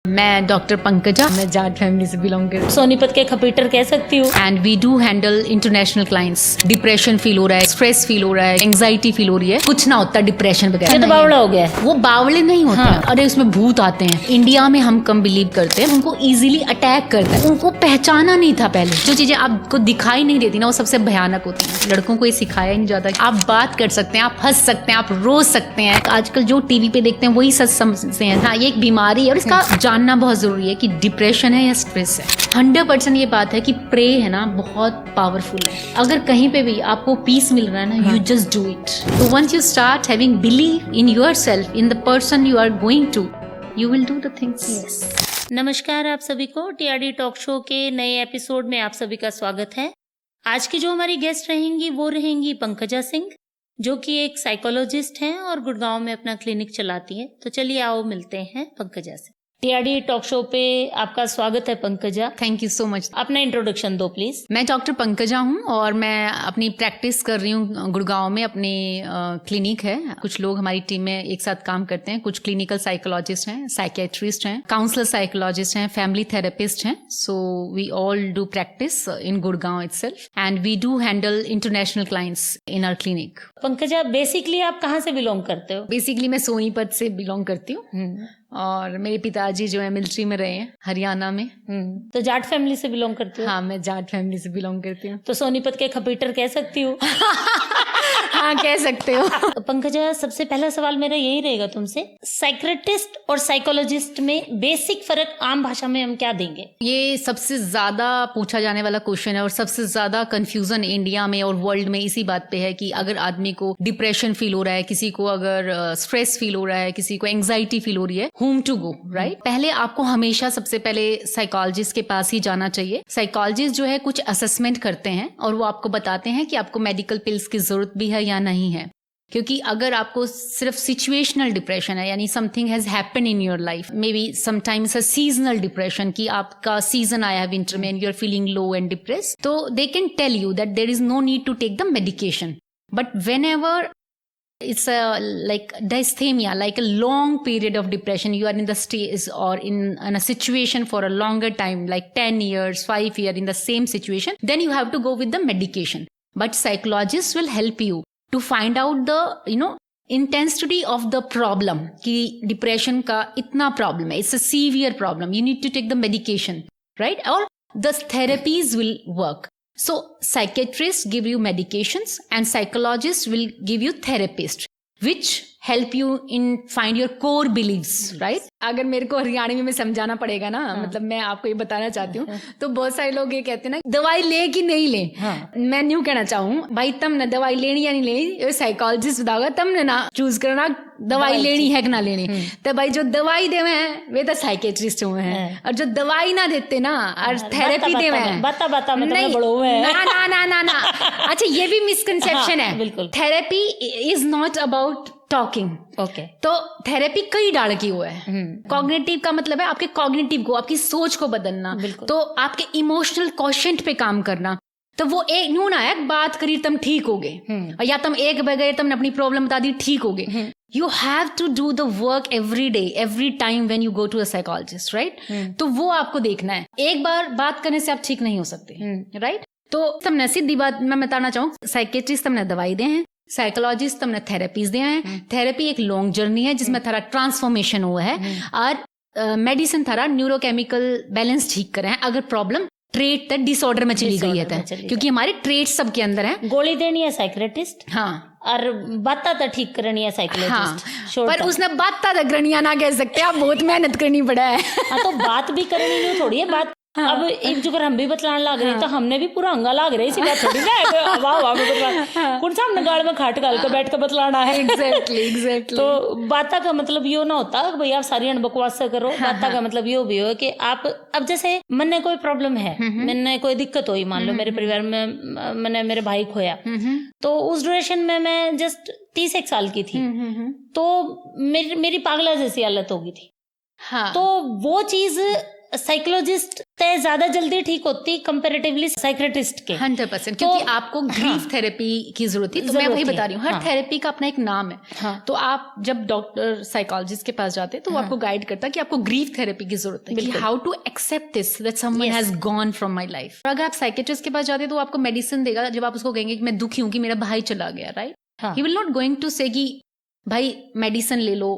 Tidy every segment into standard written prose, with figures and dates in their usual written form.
मैं डॉक्टर पंकजा, मैं जाट फैमिली से बिलोंग करती हूँ। सोनीपत के खपीटर कह सकती हूँ। And we do handle international clients. Depression feel हो रहा है, स्ट्रेस फील हो रहा है, एंजाइटी फील हो रही है, कुछ ना होता डिप्रेशन वगैरह। ये तो बावड़ा हो गया है। वो बावले नहीं होते हैं। अरे उसमें भूत आते हैं। इंडिया में हम कम बिलीव करते हैं, उनको इजीली अटैक करता है। उनको पहचाना नहीं था पहले। जो चीजें आपको दिखाई नहीं देती ना, वो सबसे भयानक होती है। लड़कों को ये सिखाया ही नहीं जाता। आप बात कर सकते हैं, आप हंस सकते हैं, आप रो सकते हैं। आजकल जो टीवी पे देखते हैं वही सच समझते हैं। हाँ, ये एक बीमारी है और इसका जानना बहुत जरूरी है कि डिप्रेशन है या स्ट्रेस है। 100% ये बात है कि प्रे है ना बहुत पावरफुल है। अगर कहीं पे भी आपको पीस मिल रहा है ना, यू जस्ट डू इट। तो once you start having believe in yourself, in the person you are going to, you will do the things. नमस्कार आप सभी को टीआरडी टॉक शो के नए एपिसोड में आप सभी का स्वागत है। आज की जो हमारी गेस्ट रहेंगी वो रहेंगी पंकजा सिंह, जो कि एक साइकोलॉजिस्ट हैं और गुड़गांव में अपना क्लिनिक चलाती है। तो चलिए आओ मिलते हैं पंकजा से। टीआरडी टॉक शो पे आपका स्वागत है Pankaja. Thank you so much. अपना इंट्रोडक्शन दो प्लीज। मैं डॉक्टर पंकजा हूँ और मैं अपनी प्रैक्टिस कर रही हूँ गुड़गांव में। अपने क्लिनिक है। कुछ लोग हमारी टीम में एक साथ काम करते हैं। कुछ क्लिनिकल साइकोलॉजिस्ट हैं, साइकेट्रिस्ट हैं, काउंसलर साइकोलॉजिस्ट हैं, फैमिली थेरेपिस्ट हैं। So we all do practice in Gurgaon itself and we do handle international clients in our clinic. Pankaja, basically आप कहाँ से बिलोंग करते हो? बेसिकली मैं सोनीपत से बिलोंग करती हूँ और मेरे पिताजी जो है मिलिट्री में रहे हैं हरियाणा में। तो जाट फैमिली से बिलोंग करती हो? हाँ, मैं जाट फैमिली से बिलोंग करती हूँ। तो सोनीपत के खपीटर कह सकती हूँ। हाँ, कह सकते हो। पंकजा, सबसे पहला सवाल मेरा यही रहेगा तुमसे, साइकियाट्रिस्ट और साइकोलॉजिस्ट में बेसिक फर्क आम भाषा में हम क्या देंगे? ये सबसे ज्यादा पूछा जाने वाला क्वेश्चन है और सबसे ज्यादा कंफ्यूजन इंडिया में और वर्ल्ड में इसी बात पे है कि अगर आदमी को डिप्रेशन फील हो रहा है, किसी को अगर स्ट्रेस फील हो रहा है, किसी को एंजाइटी फील हो रही है, whom to go, right? पहले आपको हमेशा सबसे पहले साइकोलॉजिस्ट के पास ही जाना चाहिए। साइकोलॉजिस्ट जो है कुछ असेसमेंट करते हैं और वो आपको बताते हैं कि आपको मेडिकल पिल्स की जरूरत भी है या नहीं है। क्योंकि अगर आपको सिर्फ सिचुएशनल डिप्रेशन है, यानी something has happened in your life, maybe sometimes a seasonal depression, कि आपका सीजन आया है विंटर में and you are feeling low and depress, तो they can tell you that there is no need to take the medication. But whenever it's like dysthymia, like a long period of depression, you are in the stage or in a situation for a longer time, like 10 years, 5 years in the same situation, then you have to go with the medication. But psychologists will help you to find out the intensity of the problem, कि depression का इतना problem है, it's a severe problem, you need to take the medication, right? Or the therapies will work. So psychiatrists give you medications and psychologists will give you therapists, which help you in find your core beliefs, right? अगर मेरे को हरियाणवी में समझाना पड़ेगा ना, मतलब मैं आपको ये बताना चाहती हूँ, तो बहुत सारे लोग ये कहते हैं ना, दवाई ले कि नहीं ले। मैं न्यू कहना चाहूँ, भाई तुमने दवाई लेनी या नहीं लेनी, साइकोलॉजिस्ट बताओगा, तुमने ना चूज करना दवाई लेनी है कि ना लेनी। तो भाई जो दवाई देवे हैं वे तो साइकेट्रिस्ट हुए हैं, और जो दवाई ना देते ना और थेरेपी देवे हैं, ना। अच्छा, ये भी मिसकंसेप्शन है। बिल्कुल। Therapy is not about talking. Okay. तो थेरेपी कई डाल की हुआ है। कॉग्निटिव का मतलब है आपके कॉग्निटिव को, आपकी सोच को बदलना, तो आपके इमोशनल क्वेश्चन पे काम करना। तो वो एक न्यू ना है बात करी तुम ठीक हो गए, या तुम एक बगैर तुमने अपनी प्रॉब्लम बता दी ठीक हो गए। You have to do the work every day, every time when you go to a psychologist, right? तो वो आपको देखना है। एक बार बात करने से आप ठीक नहीं हो सकते, राइट? तो तुमने सीधी बात मैं बताना चाहूँ, साइकेट्रिस्ट तुमने दवाई दे हैं, साइकोलॉजिस्ट तुमने थेरेपीज दिए हैं। थेरेपी एक लॉन्ग जर्नी है जिसमें थारा ट्रांसफॉर्मेशन हुआ है, और मेडिसिन थारा न्यूरोकेमिकल बैलेंस ठीक करे हैं। अगर प्रॉब्लम ट्रेट तक डिसऑर्डर में चली गई है, क्योंकि हमारे ट्रेट सबके अंदर है। गोली देनी है साइकियाट्रिस्ट, हाँ, और बाता तो ठीक करनी है साइकोलॉजिस्ट। हाँ, पर उसने बाता तक करनी ना कह सकते, आप बहुत मेहनत करनी पड़ा है। हाँ, तो बात भी करनी नहीं थोड़ी है बात। हाँ। अब एक जो हम भी बतलाने लग रहे हैं, तो हमने भी पूरा अंगा लाग रहा है, इसी बात थोड़ी ना कौन सा हमने गाड़ में खाट गाल कर बैठ कर बतलाना है। एग्जैक्टली। तो बाता का मतलब ये ना होता कि भाई आप सारी बकवास से करो। बाता का मतलब ये भी हो कि आप, अब जैसे मैंने कोई प्रॉब्लम है, मैंने कोई दिक्कत हुई, मान लो मेरे परिवार में मैंने मेरे भाई खोया, तो उस ड्यूरेशन में मैं जस्ट 31 साल की थी, तो मेरी पागला जैसी हालत हो गई थी। हाँ। तो वो चीज साइकोलॉजिस्ट तय ज्यादा जल्दी ठीक होती कंपैरेटिवली साइकियाट्रिस्ट के। 100%, क्योंकि आपको ग्रीफ थेरेपी की जरूरत थी। तो मैं वही बता रही हूँ, हर थेरेपी का अपना एक नाम है। तो आप जब डॉक्टर साइकोलॉजिस्ट के पास जाते हैं तो वो आपको गाइड करता है कि आपको ग्रीफ थेरेपी की जरूरत है, कि how to accept this that someone has gone from my life. अगर आप साइकियाट्रिस्ट के पास जाते हैं तो आपको मेडिसिन देगा। जब आप उसको कहेंगे कि मैं दुखी हूँ कि मेरा भाई चला गया, right, he will not going to say कि भाई मेडिसिन ले लो,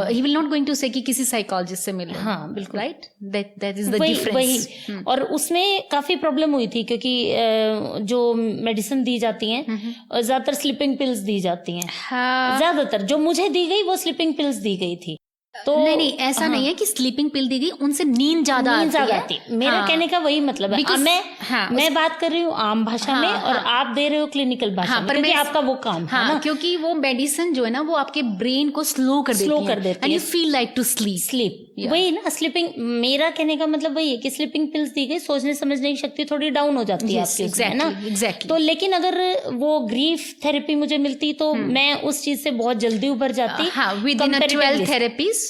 he will not going to say कि किसी साइकोलॉजिस्ट से मिल लो। हाँ बिल्कुल, right, that is the difference. और उसमें काफी प्रॉब्लम हुई थी क्योंकि जो मेडिसिन दी जाती हैं ज्यादातर स्लीपिंग पिल्स दी जाती हैं। ज्यादातर जो मुझे दी गई वो स्लीपिंग पिल्स दी गई थी। तो नहीं ऐसा नहीं है कि स्लीपिंग पिल दी गई उनसे नींद ज्यादा आती। मेरा कहने का वही मतलब है। मैं बात कर रही हूँ आम भाषा में और आप दे रहे हो क्लिनिकल भाषा में, क्योंकि आपका वो काम है ना। क्योंकि वो मेडिसिन जो है ना वो आपके ब्रेन को स्लो कर देती है and you feel like to sleep. वही ना स्लीपिंग, मेरा कहने का मतलब वही है कि स्लीपिंग पिल्स दी गई, सोचने समझने की शक्ति थोड़ी डाउन हो जाती है आपकी, एग्जैक्टली। तो लेकिन अगर वो ग्रीफ थेरेपी मुझे मिलती तो मैं उस चीज से बहुत जल्दी उबर जाती। With in 12 therapies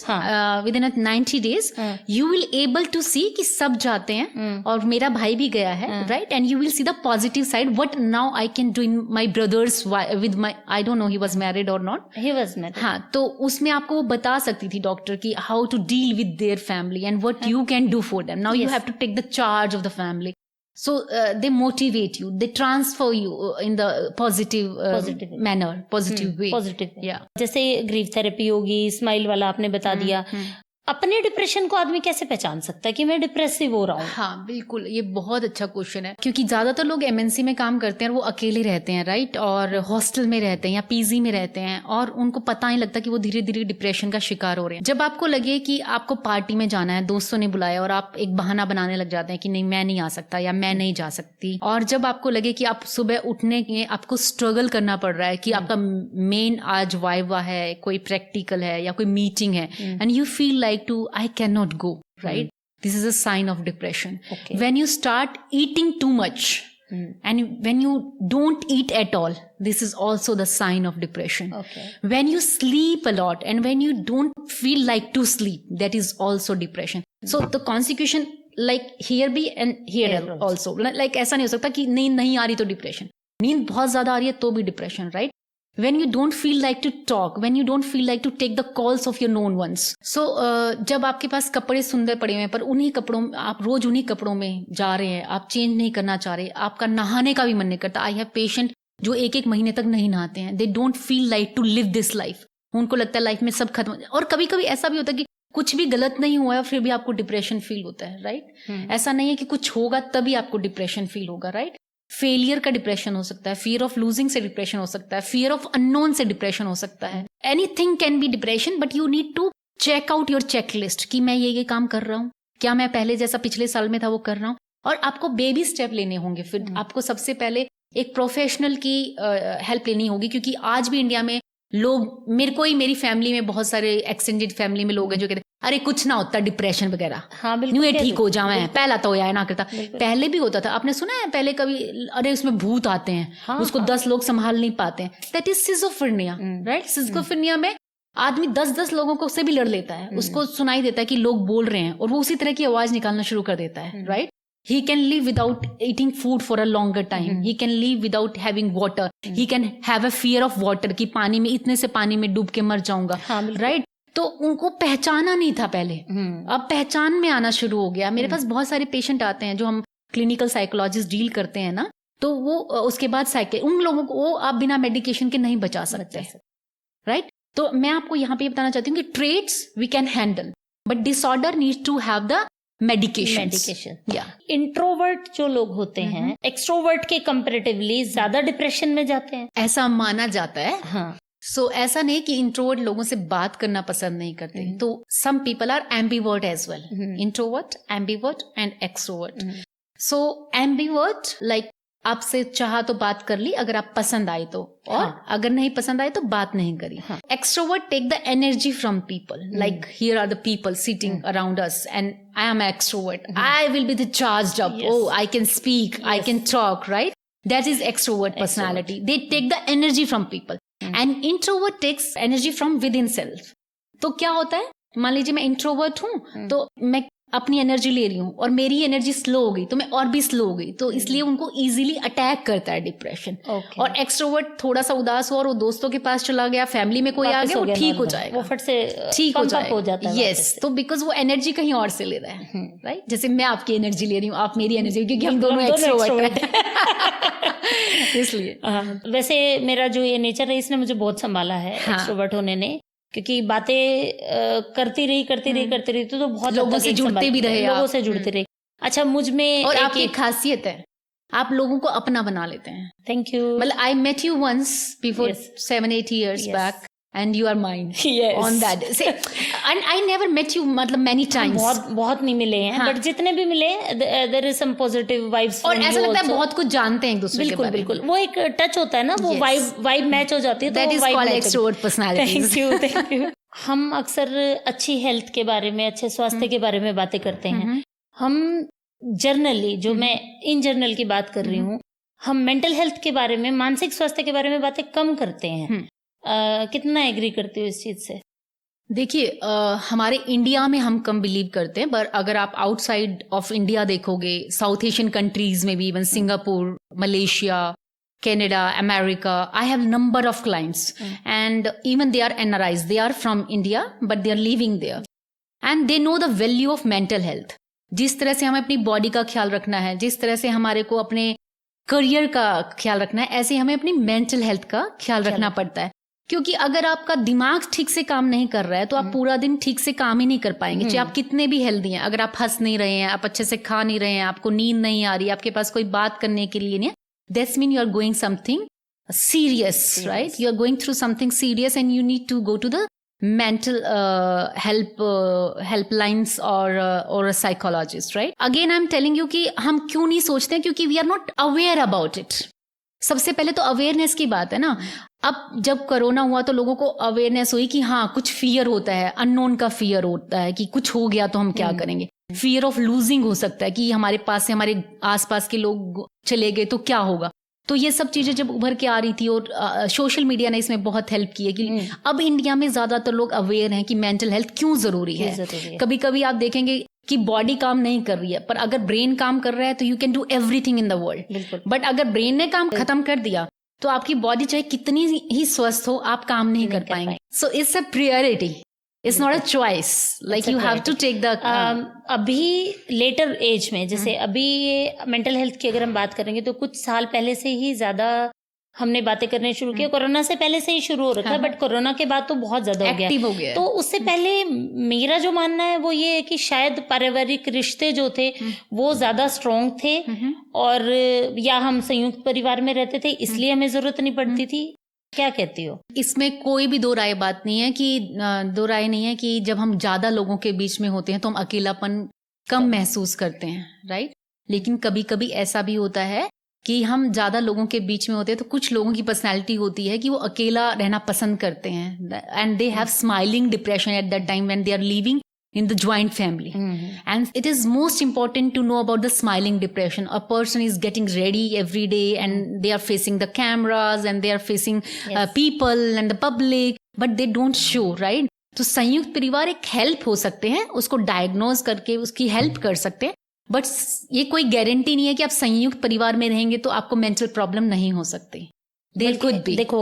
with in 90 days you will able to see कि सब जाते हैं और मेरा भाई भी गया है, right, and you will see the positive side what now I can do in my brother's with my, I don't know he was married or not, he was married। हाँ, तो उसमें आपको वो बता सकती थी डॉक्टर की how to deal with their family and what you can do for them. Now you have to take the charge of the family. So they motivate you, they transfer you in the positive manner, positive way. Yeah. जैसे grief therapy होगी, smile वाला आपने बता दिया। अपने depression को आदमी कैसे पहचान सकता है कि मैं डिप्रेसिव हो रहा हूँ? हाँ बिल्कुल, ये बहुत अच्छा क्वेश्चन है, क्योंकि ज्यादातर लोग एमएनसी में काम करते हैं और वो अकेले रहते हैं, राइट, और हॉस्टल में रहते हैं या पीजी में रहते हैं और उनको पता नहीं लगता कि वो धीरे धीरे डिप्रेशन का शिकार हो रहे हैं। जब आपको लगे कि आपको पार्टी में जाना है, दोस्तों ने बुलाया और आप एक बहाना बनाने लग जाते हैं कि नहीं मैं नहीं आ सकता या मैं नहीं जा सकती, और जब आपको लगे कि आप सुबह उठने के आपको स्ट्रगल करना पड़ रहा है कि आपका मेन आज वाइवा है, कोई प्रैक्टिकल है या कोई मीटिंग है, and you feel like to I cannot go, right? This is a sign of depression. Okay. When you start eating too much and when you don't eat at all, this is also the sign of depression. Okay. When you sleep a lot and when you don't feel like to sleep, that is also depression. So the consequence like here be and here also. Like ऐसा नहीं हो सकता कि नींद नहीं आ रही तो depression, नींद बहुत ज्यादा आ रही है तो भी depression, right? When you don't feel like to talk, when you don't feel like to take the calls of your known ones. So जब आपके पास कपड़े सुंदर पड़े हुए हैं पर उन्हीं कपड़ों आप रोज उन्हीं कपड़ों में जा रहे हैं, आप चेंज नहीं करना चाह रहे, आपका नहाने का भी मन नहीं करता। आई हैव पेशेंट जो एक महीने तक नहीं नहाते हैं, they don't feel like to live this life, उनको लगता है लाइफ में सब खत्म। और कभी कभी ऐसा भी होता है कि कुछ भी गलत नहीं हुआ है फिर भी आपको डिप्रेशन फील होता है, राइट? ऐसा नहीं है कि कुछ होगा तभी आपको डिप्रेशन फील होगा, राइट? फेलियर का डिप्रेशन हो सकता है, फियर ऑफ लूजिंग से डिप्रेशन हो सकता है, फियर ऑफ अननोन से डिप्रेशन हो सकता है। Anything can be depression, but you need to check out your checklist कि मैं ये काम कर रहा हूँ, क्या मैं पहले जैसा पिछले साल में था वो कर रहा हूँ। और आपको बेबी स्टेप लेने होंगे। फिर आपको सबसे पहले एक प्रोफेशनल की हेल्प लेनी होगी, क्योंकि आज भी इंडिया में लोग, मेरे को ही मेरी फैमिली में बहुत सारे एक्सटेंडेड फैमिली में लोग हैं जो कहते हैं अरे कुछ ना होता डिप्रेशन वगैरह, हाँ बिल्कुल, न्यू ठीक हो जावे, पहला तो या ना करता। पहले भी होता था, आपने सुना है पहले कभी, अरे उसमें भूत आते हैं, हाँ, उसको 10 लोग संभाल नहीं पाते हैं, that is schizophrenia, right? Schizophrenia में आदमी 10-10 लोगों को से भी लड़ लेता है, उसको सुनाई देता है कि लोग बोल रहे हैं और वो उसी तरह की आवाज निकालना शुरू कर देता है, right? He can live without eating food for a longer time. He can live without having water. He can have a fear of water कि पानी में, इतने से पानी में डूब के मर जाऊंगा, राइट? तो उनको पहचाना नहीं था पहले, अब पहचान में आना शुरू हो गया। मेरे पास बहुत सारे पेशेंट आते हैं जो हम क्लिनिकल साइकोलॉजिस्ट डील करते हैं ना, तो वो उसके बाद उन लोगों को वो आप बिना मेडिकेशन के नहीं बचा सकते, राइट? तो मैं आपको यहाँ पे बताना चाहती हूँ कि traits we can handle, but disorder needs to have the medication. Introvert जो लोग होते हैं एक्सट्रोवर्ट के कंपैरेटिवली ज्यादा डिप्रेशन में जाते हैं, ऐसा माना जाता है। हाँ, सो ऐसा नहीं कि इंट्रोवर्ट लोगों से बात करना पसंद नहीं करते, तो some people are ambivert as well, introvert, ambivert and extrovert. So ambivert like आपसे चाहा तो बात कर ली अगर आप पसंद आए तो, और अगर नहीं पसंद आए तो बात नहीं करी। Extrovert take the energy from people, like here are the people sitting around us and I am extrovert, I will be the charged up, oh I can speak, I can talk, right? That is extrovert personality. They take the energy from people. And introvert takes energy from within self. तो क्या होता है, मान लीजिए मैं introvert हूँ तो मैं अपनी एनर्जी ले रही हूँ और मेरी एनर्जी स्लो हो गई तो मैं और भी स्लो हो गई, तो इसलिए उनको इजीली अटैक करता है डिप्रेशन। और एक्सट्रोवर्ट थोड़ा सा उदास हो और वो दोस्तों के पास चला गया, फैमिली में कोई आ गया, वो ठीक हो जाएगा, वो फट से ठीक हो जाएगा। है। यस, तो बिकॉज वो एनर्जी कहीं और से ले रहा है, राइट। जैसे मैं आपकी एनर्जी ले रही हूँ, आप मेरी एनर्जी, क्योंकि हम दोनों एक्सट्रोवर्ट हैं इसलिए। वैसे मेरा जो ये नेचर है इसने मुझे बहुत संभाला है एक्सट्रोवर्ट होने ने, क्योंकि बातें करती रही तो बहुत लोगों से जुड़ते भी रहे, लोगों से जुड़ते रहे। अच्छा, मुझ में और आपकी एक खासियत है, आप लोगों को अपना बना लेते हैं। Thank you. मतलब I met you once before 7-8 years back and you are mine on that say, and I never met you मतलब many times, बहुत नहीं मिले हैं, बट जितने भी मिले there is some positive vibes और ऐसा लगता है बहुत कुछ जानते हैं एक दूसरे के बारे में। बिल्कुल, वो एक टच होता है ना, वो वाइब मैच हो जाती है, तो that is called extrovert personalities। Thank you. हम अक्सर अच्छी हेल्थ के बारे में, अच्छे स्वास्थ्य के बारे में बातें करते हैं। हम जर्नली, जो मैं इन जनरल की बात कर रही हूँ, हम मेंटल हेल्थ के बारे में, मानसिक स्वास्थ्य के बारे में बातें कम करते हैं। कितना एग्री करते हो इस चीज से? देखिए, हमारे इंडिया में हम कम बिलीव करते हैं, पर अगर आप आउटसाइड ऑफ इंडिया देखोगे, साउथ एशियन कंट्रीज में भी, even Singapore, Malaysia, Canada, America, I have number of clients and even they are NRIs, they are from India but they are living there and they know the value of mental health। जिस तरह से हमें अपनी body का ख्याल रखना है, जिस तरह से हमारे को अपने करियर का ख्याल रखना है, ऐसे हमें अपनी मेंटल हेल्थ का ख्याल रखना पड़ता है। क्योंकि अगर आपका दिमाग ठीक से काम नहीं कर रहा है तो आप पूरा दिन ठीक से काम ही नहीं कर पाएंगे, चाहे आप कितने भी हेल्दी हैं। अगर आप हंस नहीं रहे हैं, आप अच्छे से खा नहीं रहे हैं, आपको नींद नहीं आ रही, आपके पास कोई बात करने के लिए नहीं है, that's mean you are going something serious, right? You are going through something serious and you need to go to the mental helplines or a psychologist, right? Again I'm telling you कि हम क्यों नहीं सोचते हैं, क्योंकि we are not aware about it। सबसे पहले तो अवेयरनेस की बात है ना। अब जब कोरोना हुआ तो लोगों को अवेयरनेस हुई कि हाँ, कुछ फियर होता है, अननोन का फियर होता है कि कुछ हो गया तो हम क्या करेंगे। फियर ऑफ लूजिंग हो सकता है कि हमारे पास से हमारे आसपास के लोग चले गए तो क्या होगा। तो ये सब चीजें जब उभर के आ रही थी, और सोशल मीडिया ने इसमें बहुत हेल्प की है कि अब इंडिया में ज्यादातर लोग अवेयर हैं कि मेंटल हेल्थ क्यों जरूरी है। कभी कभी आप देखेंगे कि बॉडी काम नहीं कर रही है, पर अगर ब्रेन काम कर रहा है तो you can do everything in the world. But अगर ब्रेन ने काम खत्म कर दिया तो आपकी बॉडी चाहे कितनी ही स्वस्थ हो, आप काम नहीं कर पाएंगे। So it's a priority, it's not a choice, like you have to take the. अभी लेटर एज में, जैसे अभी मेंटल हेल्थ की अगर हम बात करेंगे तो कुछ साल पहले से ही ज्यादा हमने बातें करने शुरू किया। कोरोना से पहले से ही शुरू हो रखा है, बट कोरोना के बाद तो बहुत ज्यादा हो गया। तो उससे पहले मेरा जो मानना है वो ये है कि शायद पारिवारिक रिश्ते जो थे वो ज्यादा स्ट्रॉन्ग थे, और या हम संयुक्त परिवार में रहते थे इसलिए हमें जरूरत नहीं पड़ती थी। क्या कहती हो? इसमें कोई भी दो राय बात नहीं है कि जब हम ज्यादा लोगों के बीच में होते हैं तो हम अकेलापन कम महसूस करते हैं, राइट। लेकिन कभी कभी ऐसा भी होता है कि हम ज्यादा लोगों के बीच में होते हैं तो कुछ लोगों की पर्सनैलिटी होती है कि वो अकेला रहना पसंद करते हैं, and they have smiling depression at that time when they are living in the joint family. And it is most important to know about the smiling depression. A person is getting ready every day and they are facing the cameras and they are facing people and the public, but they don't show, right? तो संयुक्त परिवार एक help हो सकते हैं, उसको diagnose करके उसकी हेल्प कर सकते हैं, बट ये कोई गारंटी नहीं है कि आप संयुक्त परिवार में रहेंगे तो आपको मेंटल प्रॉब्लम नहीं हो सकती। देखो,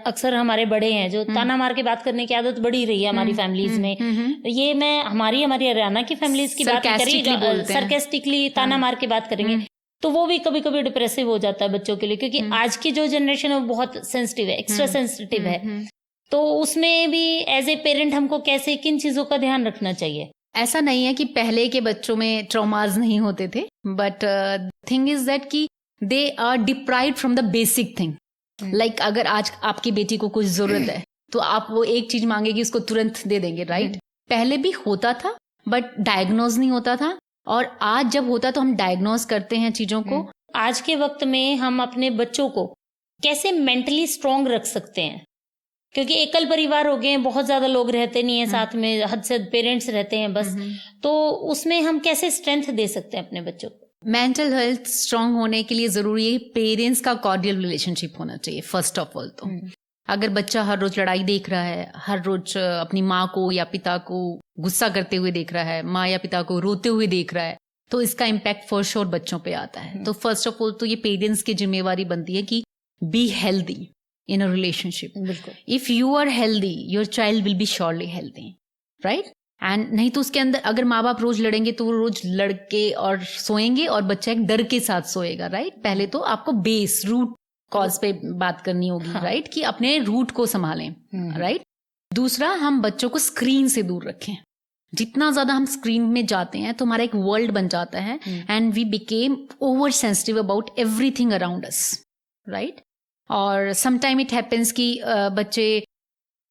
अक्सर हमारे बड़े हैं जो ताना मार के बात करने की आदत बड़ी रही है हमारी फैमिलीज में। ये मैं हमारी हरियाणा की फैमिलीज की बात करी, सरकास्टिकली ताना मार के बात करेंगे तो वो भी कभी कभी डिप्रेसिव हो जाता है बच्चों के लिए, क्योंकि आज की जो जनरेशन है वो बहुत सेंसिटिव है, एक्स्ट्रा सेंसिटिव है। तो उसमें भी एज ए पेरेंट हमको कैसे, किन चीजों का ध्यान रखना चाहिए? ऐसा नहीं है कि पहले के बच्चों में ट्रॉमाज नहीं होते थे, बट थिंग इज दैट कि they are deprived from the basic thing. Like अगर आज आपकी बेटी को कुछ जरूरत है तो आप वो एक चीज मांगेगी, उसको तुरंत दे देंगे, राइट। पहले भी होता था बट डायग्नोज नहीं होता था, और आज जब होता तो हम डायग्नोज करते हैं चीजों को। आज के वक्त में हम अपने बच्चों को कैसे मेंटली स्ट्रांग रख सकते हैं? क्योंकि एकल परिवार हो गए हैं, बहुत ज्यादा लोग रहते नहीं है साथ में, हद से पेरेंट्स रहते हैं बस, तो उसमें हम कैसे स्ट्रेंथ दे सकते हैं अपने बच्चों को? मेंटल हेल्थ स्ट्रांग होने के लिए जरूरी है पेरेंट्स का कॉर्डियल रिलेशनशिप होना चाहिए फर्स्ट ऑफ ऑल। तो अगर बच्चा हर रोज लड़ाई देख रहा है, हर रोज अपनी माँ को या पिता को गुस्सा करते हुए देख रहा है, माँ या पिता को रोते हुए देख रहा है, तो इसका इम्पैक्ट फॉर श्योर बच्चों पे आता है। तो फर्स्ट ऑफ ऑल तो ये पेरेंट्स की जिम्मेवारी बनती है कि be healthy in a relationship. बिल्कुल। If you are healthy, your child will be surely healthy, right. And नहीं तो उसके अंदर अगर माँ बाप रोज लड़ेंगे तो वो रोज लड़के और सोएंगे और बच्चा एक डर के साथ सोएगा, राइट। पहले तो आपको बेस रूट कॉज पे बात करनी होगी, राइट, कि अपने रूट को संभालें, राइट। दूसरा, हम बच्चों को स्क्रीन से दूर रखें। जितना ज्यादा हम स्क्रीन में जाते हैं तो हमारा एक वर्ल्ड बन जाता है and we became over sensitive about everything around us, right. और समटाइम इट हैपेंस कि बच्चे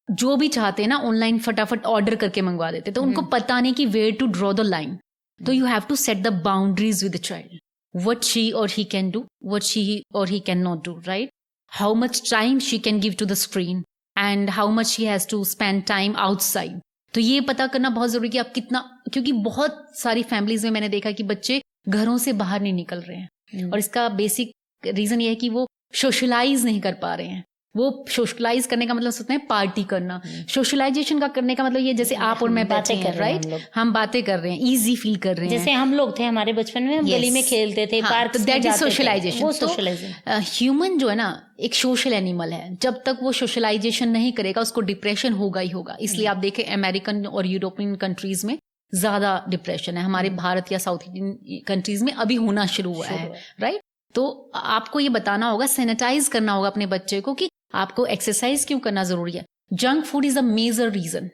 जो भी चाहते हैं ना ऑनलाइन फटाफट ऑर्डर करके मंगवा देते, तो उनको पता नहीं कि where to draw the line. तो you have to set the boundaries with the child, what she or he can do, what she or he cannot do, right? How much time she can give to the screen and how much she has to spend time outside. तो ये पता करना बहुत जरूरी कि आप कितना, क्योंकि बहुत सारी फैमिलीज में मैंने देखा कि बच्चे घरों से बाहर नहीं निकल रहे हैं और इसका बेसिक रीजन ये है कि वो सोशलाइज नहीं कर पा रहे हैं। वो सोशलाइज करने का मतलब सोचते हैं पार्टी करना, सोशलाइजेशन का करने का मतलब ये जैसे आप और मैं बैठे हैं, राइट, हम बातें कर रहे हैं, इजी फील कर रहे हैं। जैसे हम लोग थे हमारे बचपन में, हम गली में खेलते थे, पार्क में जाते थे, सोशलाइजेशन। वो सोशलाइजेशन। ह्यूमन जो है ना एक सोशल एनिमल है, जब तक वो सोशलाइजेशन नहीं करेगा उसको डिप्रेशन होगा ही होगा। इसलिए आप देखें अमेरिकन और यूरोपियन कंट्रीज में ज्यादा डिप्रेशन है, हमारे भारत या साउथ इंडियन कंट्रीज में अभी होना शुरू हुआ है, राइट। तो आपको ये बताना होगा, सैनिटाइज करना होगा अपने बच्चे को कि आपको एक्सरसाइज क्यों करना जरूरी है। Junk food is a major reason.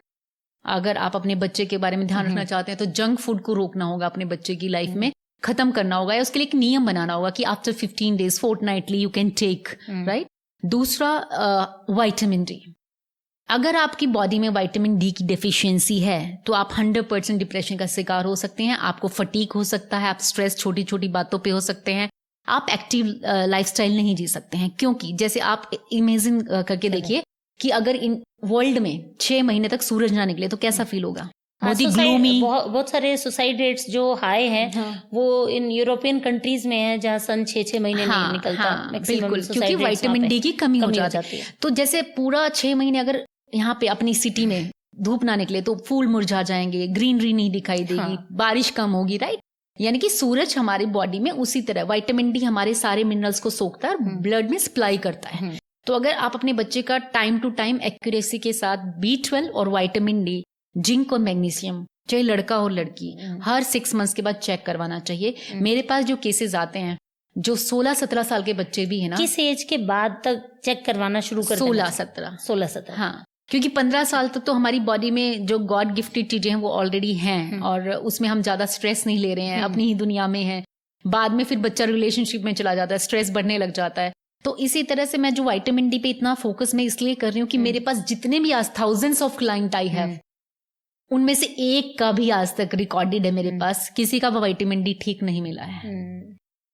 अगर आप अपने बच्चे के बारे में ध्यान रखना चाहते हैं तो जंक फूड को रोकना होगा, अपने बच्चे की लाइफ में खत्म करना होगा, या उसके लिए एक नियम बनाना होगा कि after 15 days fortnightly you can take, right. दूसरा, विटामिन डी। अगर आपकी बॉडी में विटामिन डी की डेफिशिएंसी है तो आप 100% डिप्रेशन का शिकार हो सकते हैं। आपको फटीग हो सकता है, आप स्ट्रेस छोटी छोटी बातों पे हो सकते हैं, आप एक्टिव लाइफस्टाइल नहीं जी सकते हैं। क्योंकि जैसे आप इमेजिन करके देखिए कि अगर इन वर्ल्ड में 6 महीने तक सूरज ना निकले तो कैसा फील होगा। बहुत सारे सुसाइड रेट्स जो हाई हैं वो इन यूरोपियन कंट्रीज में है जहाँ सन 6 महीने नहीं निकलता, बिल्कुल, क्योंकि विटामिन डी की कमी हो जाती है। तो जैसे पूरा 6 महीने अगर यहाँ पे अपनी सिटी में धूप ना निकले तो फूल मुरझा जाएंगे, ग्रीनरी नहीं दिखाई देगी, बारिश कम होगी, राइट। यानी कि सूरज हमारी बॉडी में उसी तरह विटामिन डी हमारे सारे मिनरल्स को सोखता है और ब्लड में सप्लाई करता है। तो अगर आप अपने बच्चे का टाइम टू टाइम एक्यूरेसी के साथ B12 और विटामिन डी, जिंक और मैग्नीशियम, चाहे लड़का हो लड़की, हर 6 मंथ्स के बाद चेक करवाना चाहिए। मेरे पास जो केसेस आते हैं जो 16-17 साल के बच्चे भी है ना, किस एज के बाद तक चेक करवाना शुरू कर? 16-17। हाँ, क्योंकि 15 साल तक तो हमारी बॉडी में जो गॉड गिफ्टेड चीजें हैं वो ऑलरेडी हैं और उसमें हम ज्यादा स्ट्रेस नहीं ले रहे हैं, अपनी ही दुनिया में है। बाद में फिर बच्चा रिलेशनशिप में चला जाता है, स्ट्रेस बढ़ने लग जाता है। तो इसी तरह से मैं जो विटामिन डी पे इतना फोकस मैं इसलिए कर रही हूँ कि मेरे पास जितने भी आज थाउजेंड्स ऑफ क्लाइंट आई है उनमें से एक का भी आज तक रिकॉर्डेड है मेरे पास किसी का विटामिन डी ठीक नहीं मिला है।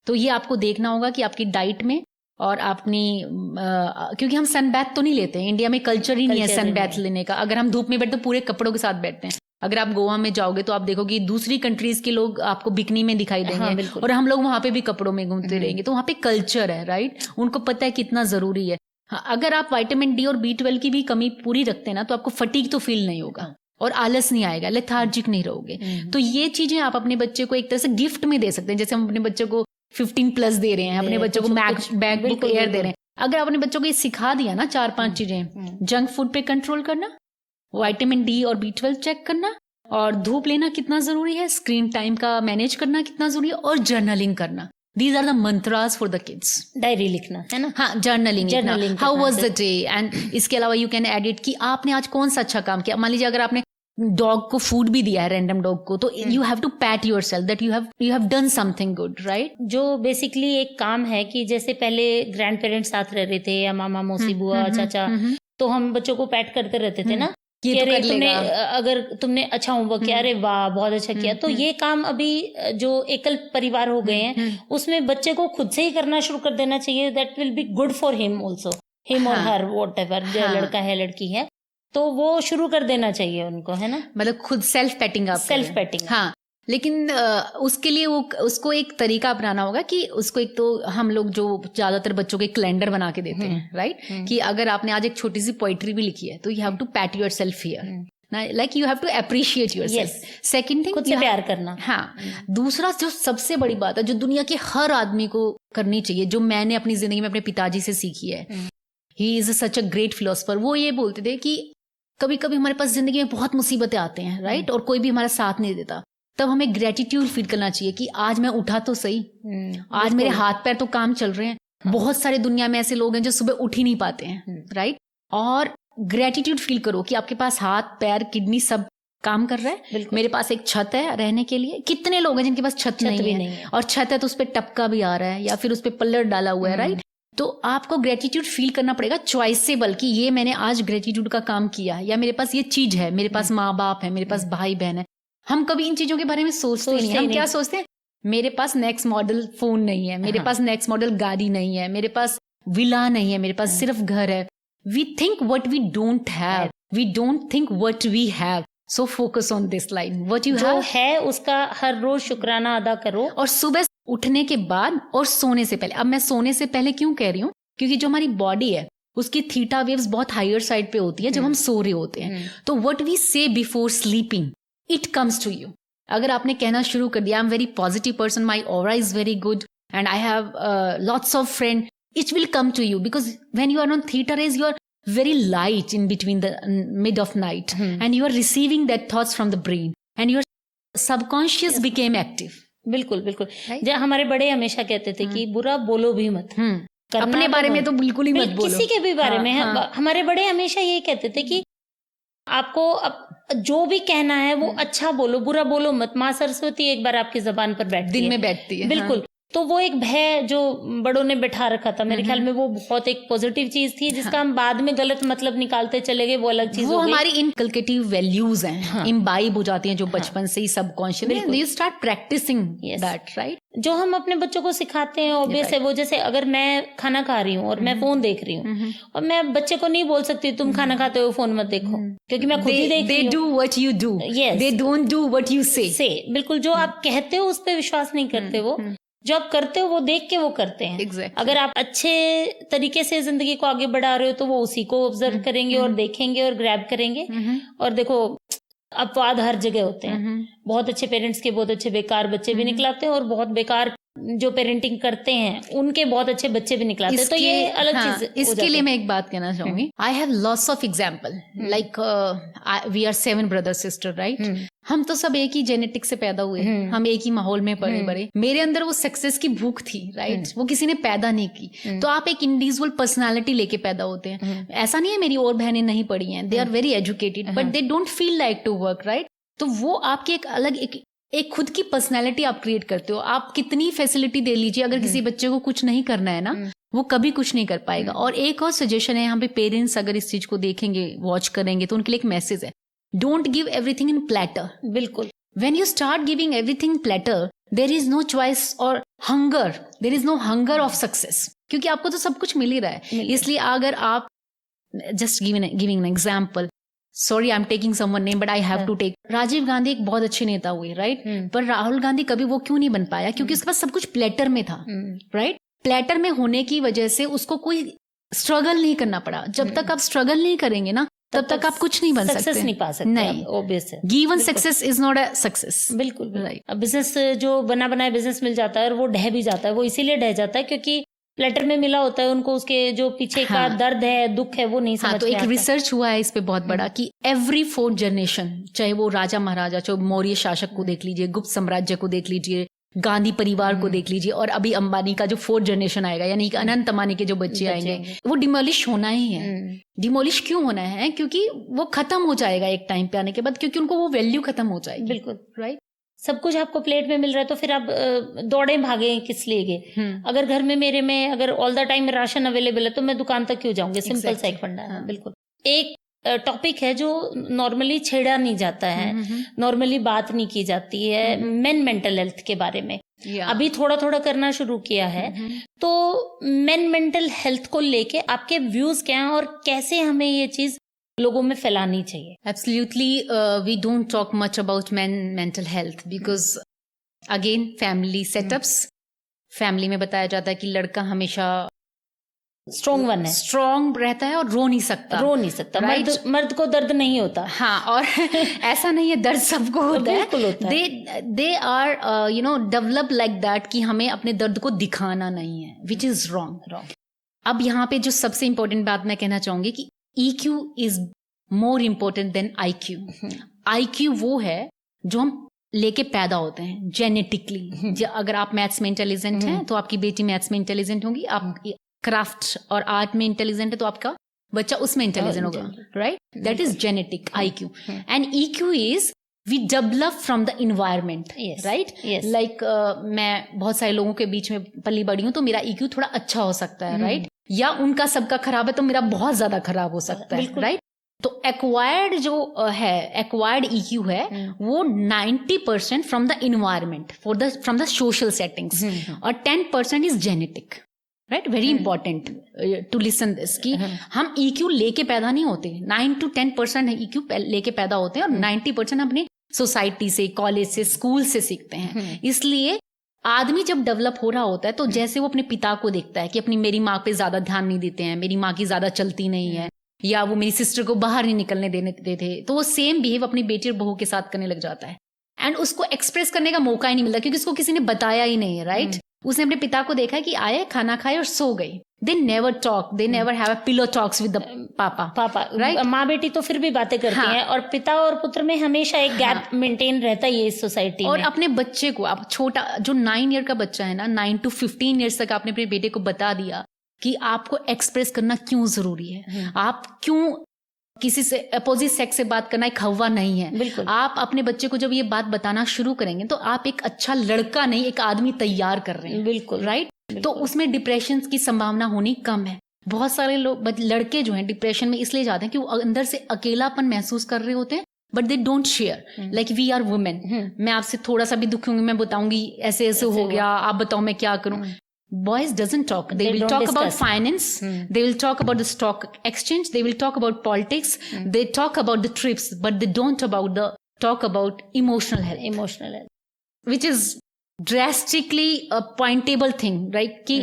तो ये आपको देखना होगा कि आपकी डाइट में और अपनी क्योंकि हम सन बैथ तो नहीं लेते हैं, इंडिया में कल्चर ही नहीं है सन बैथ लेने का। अगर हम धूप में बैठते तो पूरे कपड़ों के साथ बैठते हैं। अगर आप गोवा में जाओगे तो आप देखोगे दूसरी कंट्रीज के लोग आपको बिकनी में दिखाई देंगे, और हम लोग वहां पे भी कपड़ों में घूमते रहेंगे। तो वहां पे कल्चर है, राइट, उनको पता है कितना जरूरी है। अगर आप विटामिन डी और B12 की भी कमी पूरी रखते हैं ना तो आपको फटीग तो फील नहीं होगा और आलस नहीं आएगा, लेथार्जिक नहीं रहोगे। तो ये चीजें आप अपने बच्चे को एक तरह से गिफ्ट में दे सकते हैं। जैसे हम अपने बच्चों को 15+ दे रहे हैं, अपने बच्चों को मैकबुक एयर दे रहे हैं। अगर अपने बच्चों को ये सिखा दिया ना 4-5 चीजें, जंक फूड पे कंट्रोल करना, विटामिन डी और B12 चेक करना, और धूप लेना कितना जरूरी है, स्क्रीन टाइम का मैनेज करना कितना जरूरी है, और जर्नलिंग करना। These are the mantras for the kids. Diary लिखना है ना, हाँ, journaling, how was the day, and इसके अलावा यू कैन एडिट कि आपने आज कौन सा अच्छा काम किया। मान लीजिए अगर आपने डॉग को फूड भी दिया है, रैंडम डॉग को, तो you have to pat yourself that you have done something good, right. जो बेसिकली एक काम है कि जैसे पहले ग्रैंड पेरेंट्स साथ रह रहे थे या मामा मौसी बुआ चाचा, तो हम बच्चों को पैट करते रहते थे ना, कि अरे अगर तुमने अच्छा होमवर्क किया, अरे वाह बहुत अच्छा किया। तो ये काम अभी जो एकल परिवार हो गए हैं उसमें बच्चे को खुद से ही करना शुरू कर देना चाहिए। That will be good for him also, him और हर, वॉट एवर, लड़का है लड़की है, तो वो शुरू कर देना चाहिए उनको, है ना। मतलब खुद सेल्फ पैटिंग, हाँ, लेकिन उसके लिए वो उसको एक तरीका अपनाना होगा कि उसको एक तो हम लोग जो ज्यादातर बच्चों के कैलेंडर बना के देते हैं, राइट, कि अगर आपने आज एक छोटी सी पोइट्री भी लिखी है तो you have to pat yourself here, like you have to appreciate yourself. Second thing, खुद से प्यार करना। हाँ, दूसरा जो सबसे बड़ी बात है जो दुनिया के हर आदमी को करनी चाहिए, जो मैंने अपनी जिंदगी में अपने पिताजी से सीखी है, he is such a great philosopher. वो ये बोलते थे कि कभी कभी हमारे पास जिंदगी में बहुत मुसीबतें आते हैं, राइट, और कोई भी हमारा साथ नहीं देता, तब हमें ग्रेटिट्यूड फील करना चाहिए कि आज मैं उठा तो सही, आज मेरे हाथ पैर तो काम चल रहे हैं। बहुत सारे दुनिया में ऐसे लोग हैं जो सुबह उठ ही नहीं पाते हैं, राइट, और ग्रेटिट्यूड फील करो कि आपके पास हाथ पैर किडनी सब काम कर रहा है। मेरे पास एक छत है रहने के लिए। कितने लोग हैं जिनके पास छत नहीं है, और छत है तो उस पर टपका भी आ रहा है या फिर उस पर पल्लर डाला हुआ है, राइट। तो आपको ग्रेटिट्यूड फील करना पड़ेगा चॉइसेबल कि ये मैंने आज ग्रेटिट्यूड का काम किया, या मेरे पास ये चीज है, मेरे पास माँ बाप है, मेरे पास भाई बहन है। हम कभी इन चीजों के बारे में सोचते नहीं। हम क्या सोचते हैं, मेरे पास नेक्स्ट मॉडल फोन नहीं है, मेरे पास नेक्स्ट मॉडल गाड़ी नहीं है, मेरे पास विला नहीं है, मेरे पास सिर्फ घर है। We think what we don't have. We don't think what we have. So focus on this line. What you जो have है उसका हर रोज शुक्राना अदा करो। और सुबह उठने के बाद और सोने से पहले। अब मैं सोने से पहले क्यों कह रही हूँ, क्योंकि जो हमारी बॉडी है उसकी थीटा वेव्स बहुत हायर साइड पे होती है जब हम सो रहे होते हैं। तो what we say before sleeping, it comes to you. अगर आपने कहना शुरू कर दिया, I'm very positive person, my aura is very good and I have lots of friends, it will come to you, because when you are on theta rays, you are very light in between the mid of night, and you are receiving that thoughts from the brain, and your subconscious became active. बिल्कुल बिल्कुल। जो हमारे बड़े हमेशा कहते थे कि बुरा बोलो भी मत, अपने बारे में तो बिल्कुल ही मत बोलो, किसी के भी बारे में। हमारे बड़े हमेशा ये कहते थे कि आपको अब जो भी कहना है वो अच्छा बोलो, बुरा बोलो मत। माँ सरस्वती एक बार आपकी जबान पर बैठती है, दिन में बैठती है, बिल्कुल। तो वो एक भय जो बड़ों ने बैठा रखा था, मेरे ख्याल में वो बहुत एक पॉजिटिव चीज थी, जिसका हम बाद में गलत मतलब निकालते चले गए, वो अलग चीज। वो हमारी इनकल्केटिव वैल्यूज हैं, इम्बाइब हो जाती हैं जो बचपन से ही subconscious, you start practicing that, right. जो हम अपने बच्चों को सिखाते हैं ऑब्वियस है वो। जैसे अगर मैं खाना खा रही हूँ और मैं फोन देख रही हूँ, और मैं बच्चे को नहीं बोल सकती तुम खाना खाते हो फोन मत देखो, क्योंकि मैं खुद ही देख रही हूँ। They do what you do. Yes. They don't do what you say. बिल्कुल, जो आप कहते हो उस पर विश्वास नहीं करते वो, जो आप करते हो वो देख के वो करते हैं। Exactly. अगर आप अच्छे तरीके से जिंदगी को आगे बढ़ा रहे हो तो वो उसी को ऑब्जर्व करेंगे और देखेंगे और ग्रैब करेंगे। और देखो, अपवाद हर जगह होते हैं। बहुत अच्छे पेरेंट्स के बहुत अच्छे बेकार बच्चे भी निकलाते हैं, और बहुत बेकार जो पेरेंटिंग करते हैं उनके बहुत अच्छे बच्चे भी निकलाते हैं। तो ये अलग चीज। इसके लिए मैं एक बात कहना चाहूंगी, I have lots of example, like we are 7 brother sister, right. हम तो सब एक ही जेनेटिक से पैदा हुए, हम एक ही माहौल में पले बड़े। मेरे अंदर वो सक्सेस की भूख थी, राइट, वो किसी ने पैदा नहीं की। तो आप एक इंडिविजुअल पर्सनालिटी लेके पैदा होते हैं। ऐसा नहीं है मेरी और बहनें नहीं पढ़ी हैं, they are very educated but they don't feel like to work, right. तो वो आपकी एक अलग एक खुद की पर्सनैलिटी आप क्रिएट करते हो। आप कितनी फैसिलिटी दे लीजिए, अगर किसी बच्चे को कुछ नहीं करना है ना, वो कभी कुछ नहीं कर पाएगा। और एक और सजेशन है यहाँ पे, पेरेंट्स अगर इस चीज को देखेंगे, वॉच करेंगे, तो उनके लिए एक मैसेज है, don't give everything in platter. बिल्कुल, when you start giving everything platter, there is no choice और hunger, there is no hunger of success, क्योंकि आपको तो सब कुछ मिल ही रहा है। इसलिए अगर आप just giving an example, sorry I am taking someone name but I have to take, Rajiv Gandhi एक बहुत अच्छे नेता हुए, राइट। पर राहुल गांधी कभी वो क्यों नहीं बन पाया, क्योंकि उसके पास सब कुछ प्लेटर में था, राइट। प्लेटर में होने की वजह से उसको कोई स्ट्रगल नहीं करना पड़ा। जब तक आप स्ट्रगल नहीं करेंगे ना, तब तक आप कुछ नहीं बन सकते, सक्सेस नहीं पा सकते। नहीं, ऑब्वियस है, given success is not a success. बिल्कुल, राइट। अब बिजनेस जो बना बनाया बिजनेस मिल जाता है और वो ढह भी जाता है, वो इसीलिए ढह जाता है क्योंकि प्लेटर में मिला होता है, उनको उसके जो पीछे का दर्द है, दुख है, वो नहीं समझ। तो एक रिसर्च हुआ है इस पे बहुत बड़ा कि एवरी 4th जनरेशन, चाहे वो राजा महाराजा, चाहे मौर्य शासक को देख लीजिए, गुप्त साम्राज्य को देख लीजिए, गांधी परिवार को देख लीजिए, और अभी अंबानी का जो 4th जनरेशन आएगा, यानी कि अनंत अंबानी के जो बच्चे आएंगे, वो डिमोलिश होना ही है। डिमोलिश क्यों होना है? क्योंकि वो खत्म हो जाएगा एक टाइम पे आने के बाद, क्योंकि उनको वो वैल्यू खत्म हो जाएगी। बिल्कुल, राइट। सब कुछ आपको प्लेट में मिल रहा है, तो फिर आप दौड़े भागे किस लिए गए? अगर घर में मेरे में अगर all the time ration available है तो मैं दुकान तक क्यों जाऊंगी? सिंपल सा एक फंडा है। बिल्कुल। एक टॉपिक है जो नॉर्मली छेड़ा नहीं जाता है, नॉर्मली बात नहीं की जाती है, मेन मेंटल हेल्थ के बारे में अभी थोड़ा थोड़ा करना शुरू किया है। तो मेन मेंटल हेल्थ को लेके आपके व्यूज क्या हैं और कैसे हमें ये चीज लोगों में फैलानी चाहिए? Absolutely, we don't talk much about mental health because again family setups, family में बताया जाता है कि लड़का हमेशा स्ट्रॉन्ग वन है, स्ट्रॉन्ग रहता है और रो नहीं सकता, right? मर्द को दर्द नहीं होता। हाँ, और ऐसा नहीं है, दर्द सबको होता है, बिल्कुल होता है। they are develop like that कि हमें अपने दर्द को दिखाना नहीं है, which is wrong। अब यहाँ पे जो सबसे इंपॉर्टेंट बात मैं कहना चाहूंगी कि EQ is more important than IQ। IQ वो है जो हम लेके पैदा होते हैं जेनेटिकली। अगर आप मैथ्स में इंटेलिजेंट हैं तो आपकी बेटी मैथ्स में इंटेलिजेंट होगी, आप क्राफ्ट और आर्ट में इंटेलिजेंट है तो आपका बच्चा उसमें इंटेलिजेंट होगा, right? That is genetic IQ। And EQ is we develop from the environment, right? Like मैं बहुत सारे लोगों के बीच में पली बड़ी हूँ तो मेरा EQ थोड़ा अच्छा हो सकता है, राइट? या उनका सबका खराब है तो मेरा बहुत ज्यादा खराब हो सकता है, राइट? तो एक्वायर्ड जो है, एक्वायर्ड EQ है वो 90% from the environment, from the social settings, और 10% is genetic, right? Very important to listen this कि हम EQ लेके पैदा नहीं होते, 9 to 10% EQ लेके पैदा होते हैं और 90% अपनी सोसाइटी से, कॉलेज से, स्कूल से सीखते हैं। इसलिए आदमी जब डेवलप हो रहा होता है तो जैसे वो अपने पिता को देखता है कि मेरी माँ पे ज्यादा ध्यान नहीं देते हैं, मेरी माँ की ज्यादा चलती नहीं है, या वो मेरी सिस्टर को बाहर नहीं निकलने देते थे, तो वो सेम बिहेव अपनी बेटी और बहू के साथ करने लग जाता है। एंड उसको एक्सप्रेस करने का मौका ही नहीं मिलता क्योंकि उसको किसी ने बताया ही नहीं है, राइट? उसने अपने पिता को देखा कि आए, खाना खाए और सो गए। They never talk, they never have a pillow talks with the पापा, राइट? माँ बेटी तो फिर भी बातें करती हैं, और पिता और पुत्र में हमेशा एक गैप मेंटेन रहता है इस सोसाइटी में। और अपने बच्चे को, आप छोटा जो 9 ईयर का बच्चा है ना, 9 to 15 ईयर्स तक आपने अपने बेटे को बता दिया कि आपको एक्सप्रेस करना क्यों जरूरी है, आप क्यों किसी से अपोजिट सेक्स से बात करना एक हवा नहीं है। बिल्कुल। आप अपने बच्चे को जब ये बात बताना शुरू करेंगे तो आप एक अच्छा लड़का नहीं, एक आदमी तैयार कर रहे हैं। बिल्कुल, राइट? तो उसमें डिप्रेशन की संभावना होनी कम है। बहुत सारे लोग, लड़के जो हैं डिप्रेशन में इसलिए जाते हैं कि वो अंदर से अकेलापन महसूस कर रहे होते हैं, but they don't share. Like we are women, मैं आपसे थोड़ा सा भी दुखी होंगी, मैं बताऊंगी ऐसे ऐसे हो गया, आप बताओ मैं क्या करूं। Boys doesn't talk. They will talk about finance. They will talk about the stock exchange. They will talk about politics. They talk about the trips, but they don't talk about emotional health. Which is drastically a pointable thing, right? कि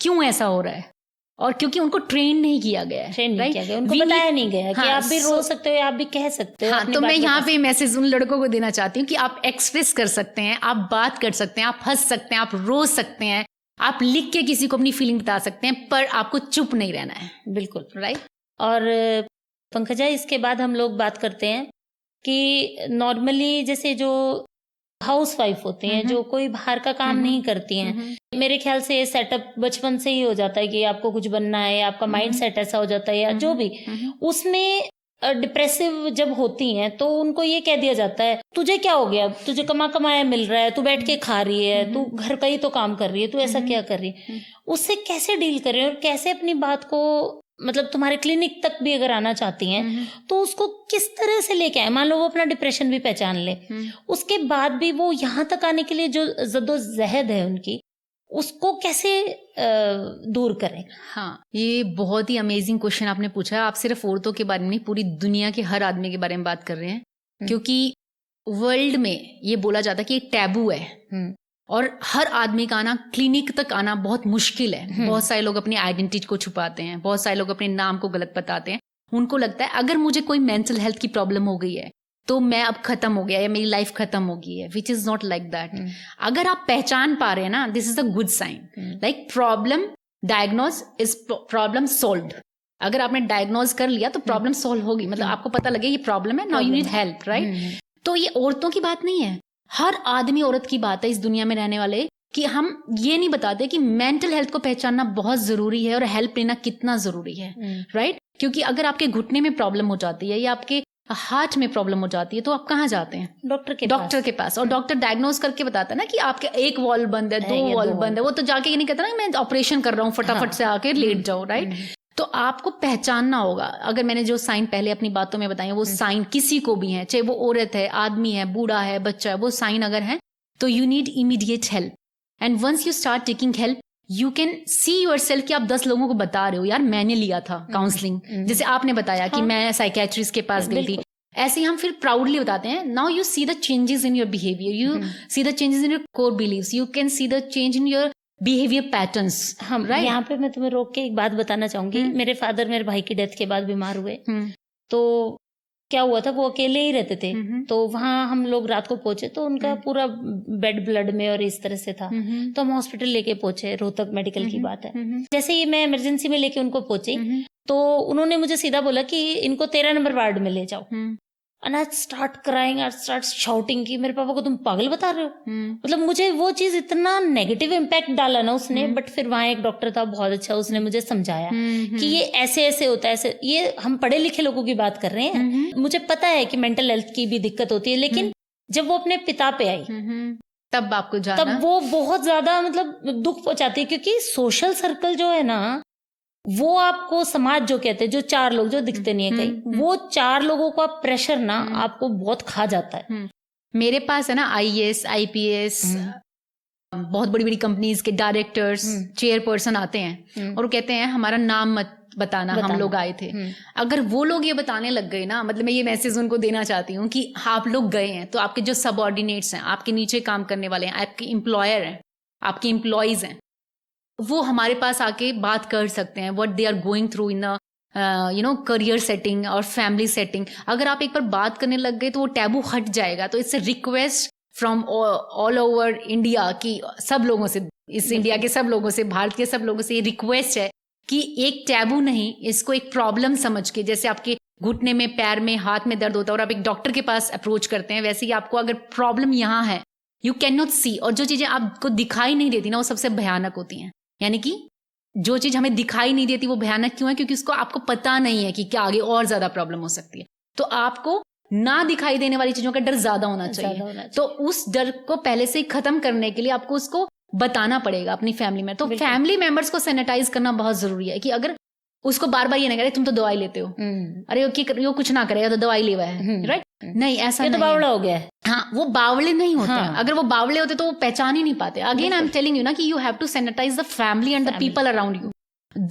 क्यों ऐसा हो रहा है, और क्योंकि उनको train नहीं किया गया है, right? उनको बताया नहीं गया कि आप भी रो सकते हो, आप भी कह सकते हो। हाँ, तो मैं यहाँ पे मैसेज उन लड़कों को देना चाहती हूँ कि आप एक्सप्रेस कर सकते हैं, आप बात कर सकते हैं, आप हंस सकते हैं, आप रो सकते हैं, आप लिख के किसी को अपनी फीलिंग बता सकते हैं, पर आपको चुप नहीं रहना है। बिल्कुल, राइट। और पंकजा, इसके बाद हम लोग बात करते हैं कि नॉर्मली जैसे जो हाउसवाइफ होती हैं, जो कोई बाहर का काम नहीं करती हैं, मेरे ख्याल से ये सेटअप बचपन से ही हो जाता है कि आपको कुछ बनना है, आपका माइंड सेट ऐसा हो जाता है, या जो भी, उसमें डिप्रेसिव जब होती हैं तो उनको ये कह दिया जाता है, तुझे क्या हो गया, तुझे कमाया मिल रहा है, तू बैठ के खा रही है, तू घर का ही तो काम कर रही है, तू ऐसा क्या कर रही है। उससे कैसे डील कर रही है और कैसे अपनी बात को, मतलब तुम्हारे क्लिनिक तक भी अगर आना चाहती हैं तो उसको किस तरह से लेके आए? मान लो वो अपना डिप्रेशन भी पहचान ले, उसके बाद भी वो यहाँ तक आने के लिए जो जद्दोजहद है उनकी, उसको कैसे दूर करें? हाँ, ये बहुत ही अमेजिंग क्वेश्चन आपने पूछा है। आप सिर्फ औरतों के बारे में नहीं, पूरी दुनिया के हर आदमी के बारे में बात कर रहे हैं, क्योंकि वर्ल्ड में ये बोला जाता है कि एक टैबू है और हर आदमी का आना, क्लिनिक तक आना बहुत मुश्किल है। बहुत सारे लोग अपनी आइडेंटिटी को छुपाते हैं, बहुत सारे लोग अपने नाम को गलत बताते हैं। उनको लगता है अगर मुझे कोई मेंटल हेल्थ की प्रॉब्लम हो गई है तो मैं अब खत्म हो गया या मेरी लाइफ खत्म हो गई है, which is not like that. अगर आप पहचान पा रहे हैं ना, this is a good sign. Like problem diagnose is problem solved. अगर आपने डायग्नोज कर लिया तो प्रॉब्लम सोल्व होगी, मतलब आपको पता लगे ये प्रॉब्लम है, now you need help, right? तो ये औरतों की बात नहीं है, हर आदमी औरत की बात है इस दुनिया में रहने वाले, कि हम ये नहीं बताते कि मेंटल हेल्थ को पहचानना बहुत जरूरी है और हेल्प लेना कितना जरूरी है, राइट? क्योंकि अगर आपके घुटने में प्रॉब्लम हो जाती है या आपके हार्ट में प्रॉब्लम हो जाती है तो आप कहाँ जाते हैं? डॉक्टर के पास। और डॉक्टर डायग्नोज करके बताता है ना कि आपके एक वॉल्व बंद है, 2 वॉल्व बंद है। वो तो जाके ये नहीं कहता ना मैं ऑपरेशन कर रहा हूँ, फटाफट से आके लेट जाओ, राइट? तो आपको पहचानना होगा। अगर मैंने जो साइन पहले अपनी बातों में बताए, वो साइन किसी को भी है, चाहे वो औरत है, आदमी है, बूढ़ा है, बच्चा है, वो साइन अगर है तो you need immediate help. And once you start taking help, you can see yourself कि आप 10 लोगों को बता रहे हो यार मैंने लिया था काउंसलिंग, जैसे आपने बताया कि मैं साइकेट्रिस्ट के पास गई थी, ऐसे ही हम फिर प्राउडली बताते हैं. Now you see the changes in your behaviour, you see the changes in your core beliefs, you can see the change in your behaviour patterns. हम यहाँ पे मैं तुम्हें रोक के एक बात बताना चाहूंगी. मेरे फादर मेरे भाई की डेथ के बाद बीमार हुए, तो क्या हुआ था, वो अकेले ही रहते थे. तो वहां हम लोग रात को पहुंचे तो उनका पूरा बेड ब्लड में और इस तरह से था. तो हम हॉस्पिटल लेके पहुंचे, रोहतक मेडिकल की बात है. जैसे ही मैं इमरजेंसी में लेके उनको पहुंची तो उन्होंने मुझे सीधा बोला कि इनको 13 नंबर वार्ड में ले जाओ. And I start crying, I start shouting कि मेरे पापा को तुम पागल बता रहे हो. मतलब मुझे वो चीज इतना नेगेटिव इम्पैक्ट डाला ना उसने. बट फिर वहां एक डॉक्टर था बहुत अच्छा, उसने मुझे समझाया कि ये ऐसे ऐसे होता है, ऐसे. ये हम पढ़े लिखे लोगों की बात कर रहे हैं. मुझे पता है कि मेंटल हेल्थ की भी दिक्कत होती है, लेकिन जब वो अपने पिता पे आई तब आपको जाना, तब वो बहुत ज्यादा मतलब दुख पहुंचाती है. क्योंकि सोशल सर्कल जो है ना, वो आपको समाज जो कहते हैं, जो 4 लोग जो दिखते नहीं है कहीं, वो 4 लोगों का प्रेशर ना आपको बहुत खा जाता है. मेरे पास है ना IAS IPS बहुत बड़ी बड़ी कंपनीज के डायरेक्टर्स चेयरपर्सन आते हैं और वो कहते हैं हमारा नाम मत बताना, हम लोग आए थे. अगर वो लोग ये बताने लग गए ना, मतलब मैं ये मैसेज उनको देना चाहती हूँ कि आप लोग गए हैं तो आपके जो सबऑर्डिनेट्स हैं, आपके नीचे काम करने वाले हैं, आपके एम्प्लॉयर हैं, आपके एम्प्लॉयज हैं, वो हमारे पास आके बात कर सकते हैं what they are going through in career setting और फैमिली सेटिंग. अगर आप एक बार बात करने लग गए तो वो टैबू हट जाएगा. तो it's a request from all over India कि सब लोगों से, इस इंडिया के सब लोगों से, भारत के सब लोगों से ये रिक्वेस्ट है कि एक टैबू नहीं, इसको एक प्रॉब्लम समझ के, जैसे आपके घुटने में, पैर में, हाथ में दर्द होता है और आप एक डॉक्टर के पास अप्रोच करते हैं, वैसे ही आपको अगर प्रॉब्लम यहाँ है, यू कैन नॉट सी, और जो चीजें आपको दिखाई नहीं देती ना वो सबसे भयानक होती हैं. यानी कि जो चीज हमें दिखाई नहीं देती वो भयानक क्यों है? क्योंकि उसको आपको पता नहीं है कि क्या आगे और ज्यादा प्रॉब्लम हो सकती है. तो आपको ना दिखाई देने वाली चीजों का डर ज्यादा होना चाहिए. तो उस डर को पहले से ही खत्म करने के लिए आपको उसको बताना पड़ेगा अपनी फैमिली में. तो फैमिली मेंबर्स को सैनिटाइज करना बहुत जरूरी है कि अगर उसको बार बार ये ना करे तुम तो दवाई लेते हो, अरे वो कुछ ना करेगा तो दवाई लेवा है, राइट? नहीं, ऐसा नहीं, तो बावड़ा हो गया है. हाँ, वो बावले नहीं होते हैं. अगर वो बावले होते तो वो पहचान ही नहीं पाते. Again I am telling you ना कि you have to sanitise the family and the people around you.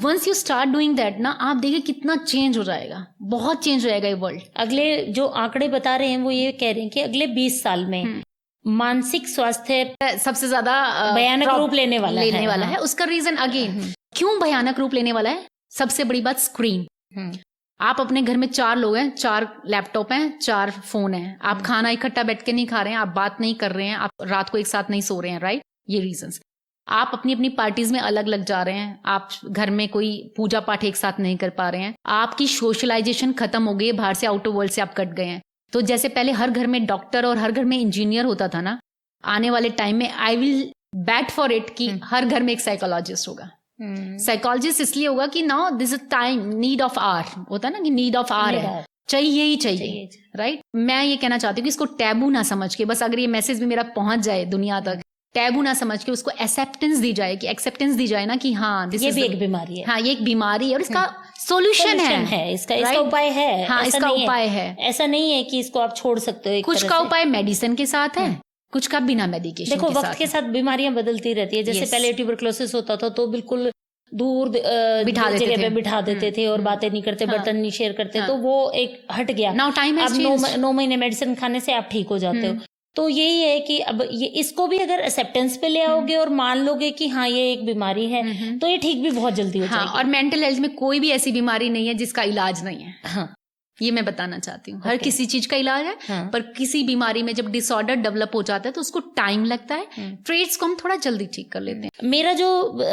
Once you start doing that ना, आप देखिए कितना चेंज हो जाएगा, बहुत चेंज हो जाएगा ये वर्ल्ड. अगले जो आंकड़े बता रहे हैं वो ये कह रहे हैं कि अगले 20 साल में मानसिक स्वास्थ्य सबसे ज्यादा भयानक रूप लेने वाला है. उसका रीजन अगेन क्यों भयानक रूप लेने वाला है? सबसे बड़ी बात स्क्रीन. आप अपने घर में 4 लोग हैं, 4 लैपटॉप हैं, 4 फोन हैं, आप खाना इकट्ठा बैठ के नहीं खा रहे हैं, आप बात नहीं कर रहे हैं, आप रात को एक साथ नहीं सो रहे हैं, राइट? ये रीजंस. आप अपनी अपनी पार्टीज में अलग अलग जा रहे हैं, आप घर में कोई पूजा पाठ एक साथ नहीं कर पा रहे हैं, आपकी सोशलाइजेशन खत्म हो गई, बाहर से आउटर वर्ल्ड से आप कट गए हैं. तो जैसे पहले हर घर में डॉक्टर और हर घर में इंजीनियर होता था ना, आने वाले टाइम में I will bat for it कि हर घर में एक साइकोलॉजिस्ट होगा. साइकोलॉजिस्ट इसलिए होगा कि now this is time, need of hour होता है ना, कि नीड ऑफ आवर है, चाहिए ही चाहिए, राइट? मैं ये कहना चाहती हूँ कि इसको टैबू ना समझ के, बस अगर ये मैसेज भी मेरा पहुंच जाए दुनिया तक, टैबू ना समझ के उसको एक्सेप्टेंस दी जाए, कि एक्सेप्टेंस दी जाए ना कि हाँ दिस ये भी एक बीमारी है. हाँ, ये एक बीमारी है और इसका सोल्यूशन है, इसका उपाय है. हाँ, इसका उपाय है. ऐसा नहीं है कि इसको आप छोड़ सकते हो. कुछ का उपाय मेडिसिन के साथ है, कुछ का बिना मेडिकेशन. देखो, वक्त के साथ बीमारियां बदलती रहती है. जैसे पहले ट्यूबरक्लोसिस होता था तो बिल्कुल दूर जगह पे बिठा देते थे और बातें नहीं करते, बर्तन नहीं शेयर करते, तो वो एक हट गया. Now time has changed. 9 महीने मेडिसिन खाने से आप ठीक हो जाते हो. तो यही है कि अब ये इसको भी अगर एक्सेप्टेंस पे ले आओगे और मान लोगे कि हाँ ये एक बीमारी है, तो ये ठीक भी बहुत जल्दी हो जाएगी. और मेंटल हेल्थ में कोई भी ऐसी बीमारी नहीं है जिसका इलाज नहीं है. हाँ, ये मैं बताना चाहती हूँ. हर किसी चीज का इलाज है. पर किसी बीमारी में जब डिसऑर्डर डेवलप हो जाता है तो उसको टाइम लगता है. ट्रेट्स को हम थोड़ा जल्दी ठीक कर लेते हैं. मेरा जो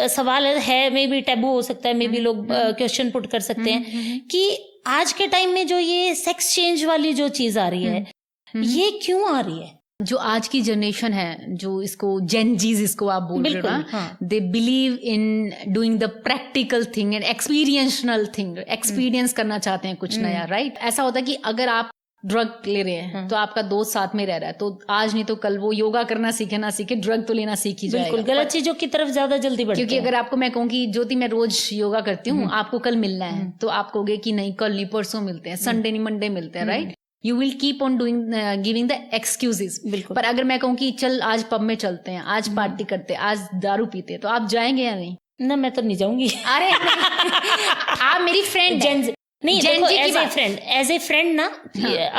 सवाल है, मे बी टैबू हो सकता है, मे बी लोग क्वेश्चन पुट कर सकते हैं कि आज के टाइम में जो ये सेक्स चेंज वाली जो चीज आ रही है, ये क्यों आ रही है? जो आज की जनरेशन है, जो इसको जेन जीज इसको आप बोल रहे हो ना, they believe in doing the practical thing and experiential thing. Experience करना चाहते हैं कुछ नया, राइट? ऐसा होता है कि अगर आप ड्रग ले रहे हैं तो आपका दोस्त साथ में रह रहा है, तो आज नहीं तो कल वो योगा करना सीखे ना सीखे, ड्रग तो लेना सीख ही जाएगा. बिल्कुल गलत चीजों की तरफ ज्यादा जल्दी बढ़ते हैं. क्योंकि अगर आपको मैं कहूँ कि ज्योति मैं रोज योगा करती हूँ, आपको कल मिलना है, तो आप कहोगे कि नहीं कल नहीं परसों मिलते हैं, संडे नहीं मंडे मिलते हैं, right? You will keep on doing giving the excuses. बिल्कुल। पर अगर मैं कहूँ कि चल आज पब में चलते हैं, आज पार्टी करते हैं, आज दारू पीते हैं, तो आप जाएंगे या नहीं? ना, मैं तो नहीं जाऊंगी। अरे आप मेरी फ्रेंड नहीं, देखो एज ए फ्रेंड ना,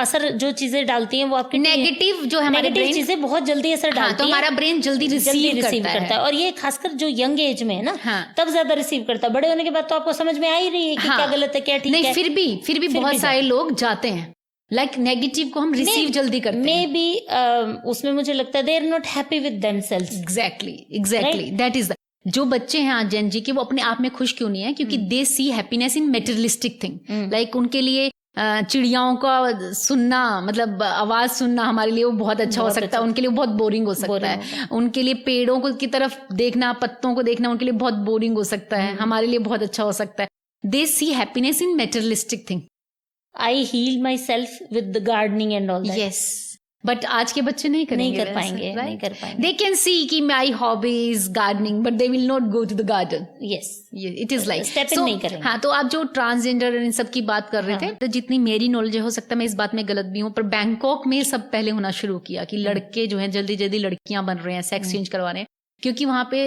असर जो चीजें डालती हैं वो आपकी नेगेटिव जो है, हमारे ब्रेन चीजें बहुत जल्दी असर डालती हैं, तो हमारा ब्रेन जल्दी रिसीव करता है। और ये खासकर जो यंग एज में है ना, तब ज्यादा रिसीव करता है। बड़े होने के बाद तो आपको समझ में आ ही रही है कि क्या गलत है क्या ठीक है। नहीं, फिर भी बहुत सारे लोग जाते हैं, लाइक नेगेटिव को हम रिसीव जल्दी करते हैं। मे बी उसमें मुझे लगता है they are not happy with themselves. Exactly that is the, जो बच्चे हैं आज जेन जी के, वो अपने आप में खुश क्यों नहीं है? क्योंकि they see happiness in materialistic thing. Like उनके लिए चिड़ियाओं का सुनना, मतलब आवाज सुनना हमारे लिए वो बहुत अच्छा हो सकता है, उनके लिए बहुत बोरिंग हो सकता है। उनके लिए पेड़ों को की तरफ देखना, पत्तों को देखना उनके लिए बहुत बोरिंग हो सकता है, हमारे लिए बहुत अच्छा हो सकता है। They see happiness in materialistic thing. I heal my self with the gardening and all that. Yes, but आज के बच्चे नहीं कर पाएंगे। दे कैन सी कि my hobby is gardening, but they will not go to the garden. Yes, it is like step in नहीं करेंगे। हाँ, तो आप जो ट्रांसजेंडर इन सब की बात कर रहे थे, तो जितनी मेरी नॉलेज हो सकता है मैं इस बात में गलत भी हूँ, पर बैंकॉक में सब पहले होना शुरू किया कि लड़के जो है जल्दी जल्दी लड़कियां बन रहे हैं, सेक्स चेंज करवा रहे हैं, क्योंकि वहाँ पे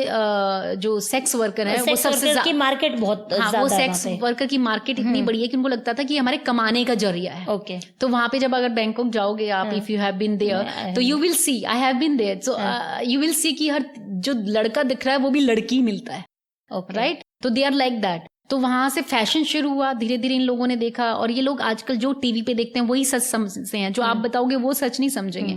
जो सेक्स वर्कर है वो सबसे की मार्केट बहुत वो सेक्स वर्कर की मार्केट इतनी बड़ी है कि उनको लगता था कि हमारे कमाने का जरिया है। ओके। तो वहाँ पे जब अगर बैंकॉक जाओगे आप, if you have been there, तो you will see, I have been there, so you will see कि हर जो लड़का दिख रहा है वो भी लड़की मिलता है, राइट? तो दे आर लाइक दैट। तो वहां से फैशन शुरू हुआ, धीरे धीरे इन लोगों ने देखा, और ये लोग आजकल जो टीवी पे देखते हैं वही सच समझते हैं, जो आप बताओगे वो सच नहीं समझेंगे।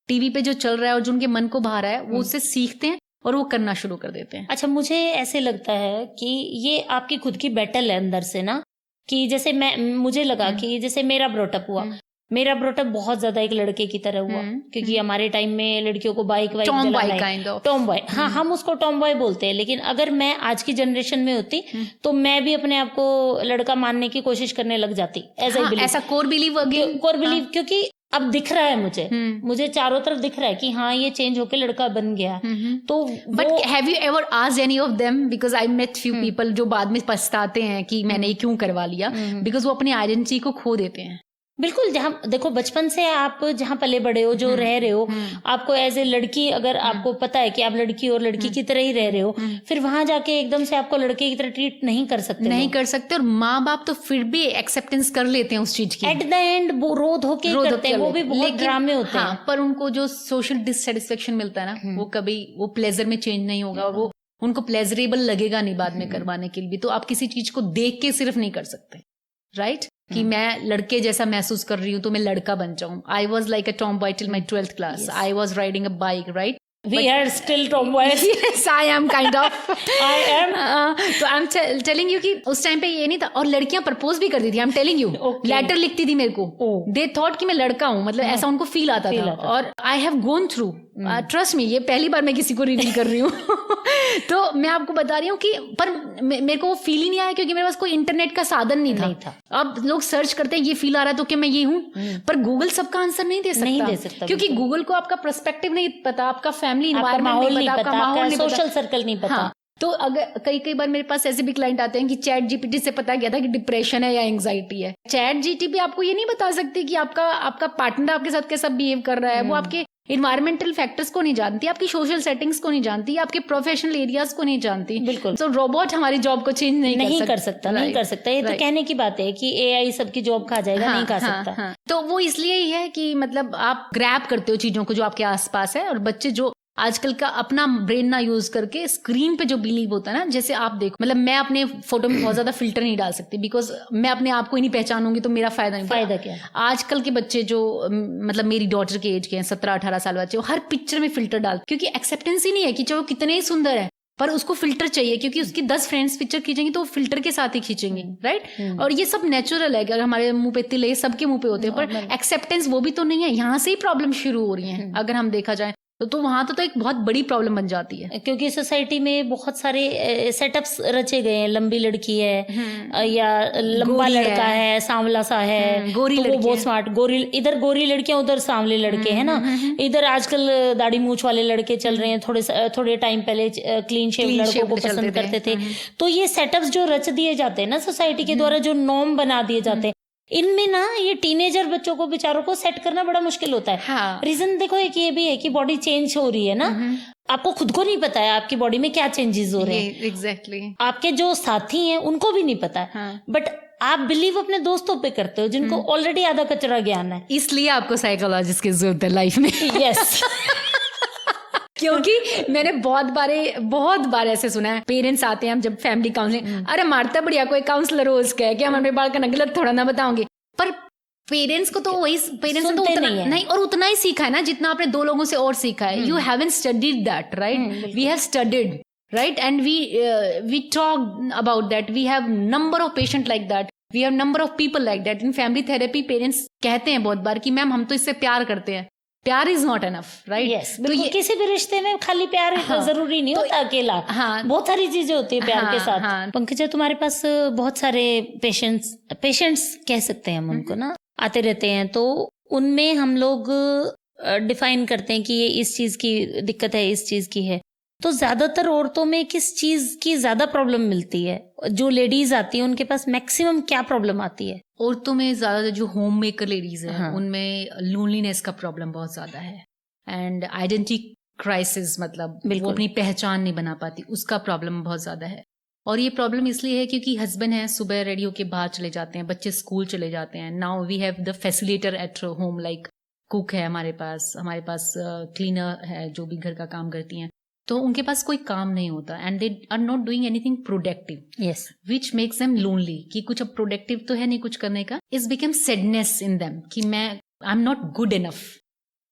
टीवी पे जो चल रहा है और जो उनके मन को भा रहा है वो उससे सीखते हैं और वो करना शुरू कर देते हैं। अच्छा, मुझे ऐसे लगता है कि ये आपकी खुद की बैटल है अंदर से ना, कि जैसे मुझे लगा कि जैसे मेरा ब्रॉटअप हुआ, मेरा ब्रॉटअप बहुत ज्यादा एक लड़के की तरह हुआ, क्योंकि हमारे टाइम में लड़कियों को बाइक टॉम बॉय, हाँ हम उसको टॉम बॉय बोलते हैं, लेकिन अगर मैं आज की जनरेशन में होती तो मैं भी अपने आप को लड़का मानने की कोशिश करने लग जाती, ऐसा कोर बिलीव, क्योंकि अब दिख रहा है मुझे चारों तरफ दिख रहा है कि हाँ ये चेंज होके लड़का बन गया। तो but have you ever asked any of them, because I met few people जो बाद में पछताते हैं कि मैंने ये क्यों करवा लिया, बिकॉज वो अपनी आइडेंटिटी को खो देते हैं। बिल्कुल, जहाँ देखो बचपन से आप जहाँ पले बड़े हो, जो रह रहे हो, आपको एज ए लड़की, अगर आपको पता है कि आप लड़की और लड़की की तरह ही रह रहे हो, फिर वहां जाके एकदम से आपको लड़के की तरह ट्रीट नहीं कर सकते, और माँ बाप तो फिर भी एक्सेप्टेंस कर लेते हैं उस चीज की। एट द एंड वो रोध होके करते हैं, वो भी बहुत ड्रामे होते हैं। पर उनको जो सोशल डिससेटिस्फेक्शन मिलता है ना, वो कभी वो प्लेजर में चेंज नहीं होगा, और वो उनको प्लेजरेबल लगेगा नहीं बाद में करवाने के लिए। तो आप किसी चीज को देख के सिर्फ नहीं कर सकते, राइट? कि मैं लड़के जैसा महसूस कर रही हूँ तो मैं लड़का बन जाऊं। I was like a Tom boy till my 12th class. I was riding a bike, right? We are still tomboys. Yes, I am kind of. I am. तो I'm telling you कि उस टाइम पे ये नहीं था, और लड़कियां propose भी करती थी। I'm telling you. लेटर लिखती थी मेरे को। They thought कि मैं लड़का हूँ, मतलब ऐसा उनको फील आता था। और I have gone through. Trust me, ये पहली बार मैं किसी को रिवील कर रही हूँ। तो मैं आपको बता रही हूँ कि पर मेरे को वो फील ही नहीं आया, क्योंकि मेरे पास कोई इंटरनेट का साधन नहीं था। अब लोग सर्च करते हैं ये फील आ रहा है तो क्या मैं ये हूँ, पर गूगल सबका आंसर नहीं दे सकता, क्योंकि गूगल को आपका पर्सपेक्टिव नहीं पता, आपका फैमिली इन्वायरमेंट नहीं पता, आपका माहौल नहीं पता, सोशल सर्कल नहीं पता। हाँ, तो अगर कई बार मेरे पास ऐसे भी क्लाइंट आते हैं कि चैट जीपीटी से पता गया था कि डिप्रेशन है या एंग्जाइटी है। चैट जीपीटी आपको ये नहीं बता सकती कि आपका पार्टनर आपके साथ कैसा बिहेव कर रहा है। वो आपके इन्वायरमेंटल फैक्टर्स को नहीं जानती, आपकी सोशल सेटिंग्स को नहीं जानती, आपके प्रोफेशनल एरियाज को नहीं जानती। बिल्कुल। तो रोबोट हमारी जॉब को चेंज नहीं कर सकता। ये तो कहने की बात है कि एआई सबकी जॉब खा जाएगा, नहीं खा सकता। तो वो इसलिए ही है कि मतलब आप ग्रैब करते हो चीजों को जो आपके आसपास है, और बच्चे जो आजकल का अपना ब्रेन ना यूज करके स्क्रीन पे जो बिलीव होता है ना, जैसे आप देखो, मतलब मैं अपने फोटो में बहुत ज्यादा फिल्टर नहीं डाल सकती, बिकॉज मैं अपने आप को ही नहीं पहचानूंगी तो मेरा फायदा क्या। आजकल के बच्चे जो मतलब मेरी डॉटर के एज के हैं, 17-18 साल बच्चे, वो हर पिक्चर में फिल्टर डाल, क्योंकि एक्सेप्टेंस ही नहीं है कि चाहे वो कितने ही सुंदर है, पर उसको फिल्टर चाहिए, क्योंकि उसकी 10 फ्रेंड्स पिक्चर खींचेंगी तो वो फिल्टर के साथ ही खींचेंगी, राइट? और ये सब नेचुरल है कि अगर हमारे मुंह पे तिल है, सबके मुंह पे होते हैं, पर एक्सेप्टेंस वो भी तो नहीं है। यहाँ से ही प्रॉब्लम शुरू हो रही है अगर हम देखा जाए तो वहां तो एक बहुत बड़ी प्रॉब्लम बन जाती है, क्योंकि सोसाइटी में बहुत सारे सेटअप्स रचे गए हैं। लंबी लड़की है या लंबा लड़का है, सांवला सा है, गोरी तो लड़की वो बहुत स्मार्ट, इधर गोरी लड़कियां, उधर सांवले लड़के हैं ना। इधर आजकल दाढ़ी मूछ वाले लड़के चल रहे हैं, थोड़े टाइम पहले क्लीन शेव लड़कों को पसंद करते थे। तो ये सेटअप्स जो रच दिए जाते हैं ना सोसाइटी के द्वारा, जो नॉर्म बना दिए जाते हैं, इनमें ना ये टीनेजर बच्चों को बेचारों को सेट करना बड़ा मुश्किल होता है। हाँ। रीजन देखो एक ये भी है कि बॉडी चेंज हो रही है ना, आपको खुद को नहीं पता है आपकी बॉडी में क्या चेंजेस हो रहे हैं, एग्जैक्टली। आपके जो साथी हैं उनको भी नहीं पता है। हाँ। बट आप बिलीव अपने दोस्तों पे करते हो जिनको ऑलरेडी आधा कचरा ज्ञान है। इसलिए आपको साइकोलॉजिस्ट की जरूरत है लाइफ में। यस क्योंकि मैंने बहुत बार ऐसे सुना है, पेरेंट्स आते हैं हम जब फैमिली काउंसलिंग, अरे मारता बढ़िया कोई काउंसलर हो उसका है कि हम अपने बाल का गलत थोड़ा ना बताओगे, पर पेरेंट्स को तो वही पेरेंट्स ने तो सुनते उतना नहीं है। नहीं और उतना ही सीखा है ना जितना आपने दो लोगों से और सीखा है। You haven't studied that, right? We have studied, right? And we talk about that. We have number of patient like that. We have number of people like that. In family therapy, parents कहते हैं बहुत बार कि ma'am हम तो इससे प्यार करते हैं। प्यार is not enough, right? Yes, तो ये किसी भी रिश्ते में खाली प्यार जरूरी नहीं होता अकेला। हाँ, बहुत सारी चीजें होती है प्यार के साथ। हाँ, पंकजा, तुम्हारे पास बहुत सारे पेशेंट्स कह सकते हैं हम उनको ना, आते रहते हैं, तो उनमें हम लोग डिफाइन करते हैं कि ये इस चीज की दिक्कत है, इस चीज की है। तो ज्यादातर औरतों में किस चीज की ज्यादा प्रॉब्लम मिलती है? जो लेडीज आती है उनके पास मैक्सिमम क्या प्रॉब्लम आती है? औरतों में ज्यादा जो होम मेकर लेडीज है, हाँ। उनमें लोनलीनेस का प्रॉब्लम बहुत ज्यादा है, एंड आइडेंटिटी क्राइसिस, मतलब वो अपनी पहचान नहीं बना पाती, उसका प्रॉब्लम बहुत ज्यादा है। और ये प्रॉब्लम इसलिए है क्योंकि हस्बैंड है, सुबह रेडी होके बाहर चले जाते हैं, बच्चे स्कूल चले जाते हैं। Now we have the facilitator at home, like cook है हमारे पास क्लीनर है जो भी घर का काम करती हैं, तो उनके पास कोई काम नहीं होता, and they are not doing anything productive, yes, which makes them lonely, कि कुछ अब प्रोडक्टिव तो है नहीं कुछ करने का। It's become sadness in them कि मैं I am not good enough,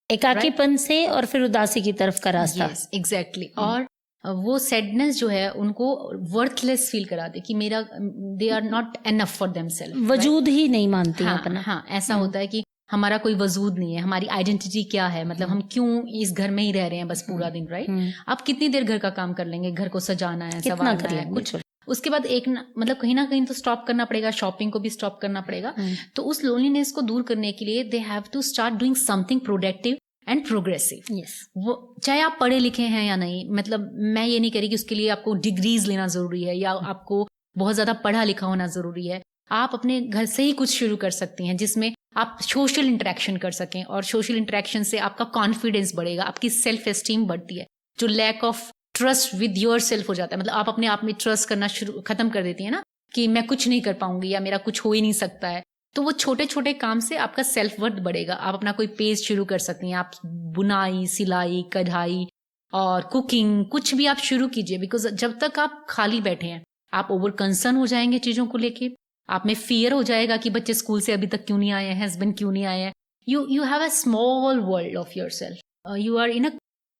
एकाकीपन से और फिर उदासी की तरफ का रास्ता। yes, exactly. और वो सैडनेस जो है उनको वर्थलेस फील कराते कि मेरा they are not enough for themself, वजूद ही नहीं मानती हैं अपना। हाँ, ऐसा होता है कि हमारा कोई वजूद नहीं है, हमारी आइडेंटिटी क्या है, मतलब हम क्यों इस घर में ही रह रहे हैं बस पूरा दिन, राइट? आप कितनी देर घर का काम कर लेंगे, घर को सजाना है, संवारना है, कुछ उसके बाद एक मतलब कहीं ना कहीं तो स्टॉप करना पड़ेगा, शॉपिंग को भी स्टॉप करना पड़ेगा। तो उस लोनलीनेस को दूर करने के लिए they have to start doing something productive and progressive. वो चाहे आप पढ़े लिखे हैं या नहीं, मतलब मैं ये नहीं कह रही कि उसके लिए आपको डिग्रीज लेना जरूरी है या आपको बहुत ज्यादा पढ़ा लिखा होना जरूरी है। आप अपने घर से ही कुछ शुरू कर सकती हैं जिसमें आप सोशल इंटरेक्शन कर सकें, और सोशल इंटरेक्शन से आपका कॉन्फिडेंस बढ़ेगा, आपकी सेल्फ एस्टीम बढ़ती है। जो lack of trust with your self हो जाता है, मतलब आप अपने आप में ट्रस्ट करना खत्म कर देती है ना, कि मैं कुछ नहीं कर पाऊंगी या मेरा कुछ हो ही नहीं सकता है। तो वो छोटे छोटे काम से आपका सेल्फ वर्थ बढ़ेगा। आप अपना कोई पेज शुरू कर सकती हैं, आप बुनाई, सिलाई, कढ़ाई और कुकिंग, कुछ भी आप शुरू कीजिए। बिकॉज जब तक आप खाली बैठे हैं आप ओवर कंसर्न हो जाएंगे चीजों को लेके, आप में फियर हो जाएगा कि बच्चे स्कूल से अभी तक क्यों नहीं आए हैं, हस्बैंड क्यों नहीं आए हैं। You have a small world of your self, you are in a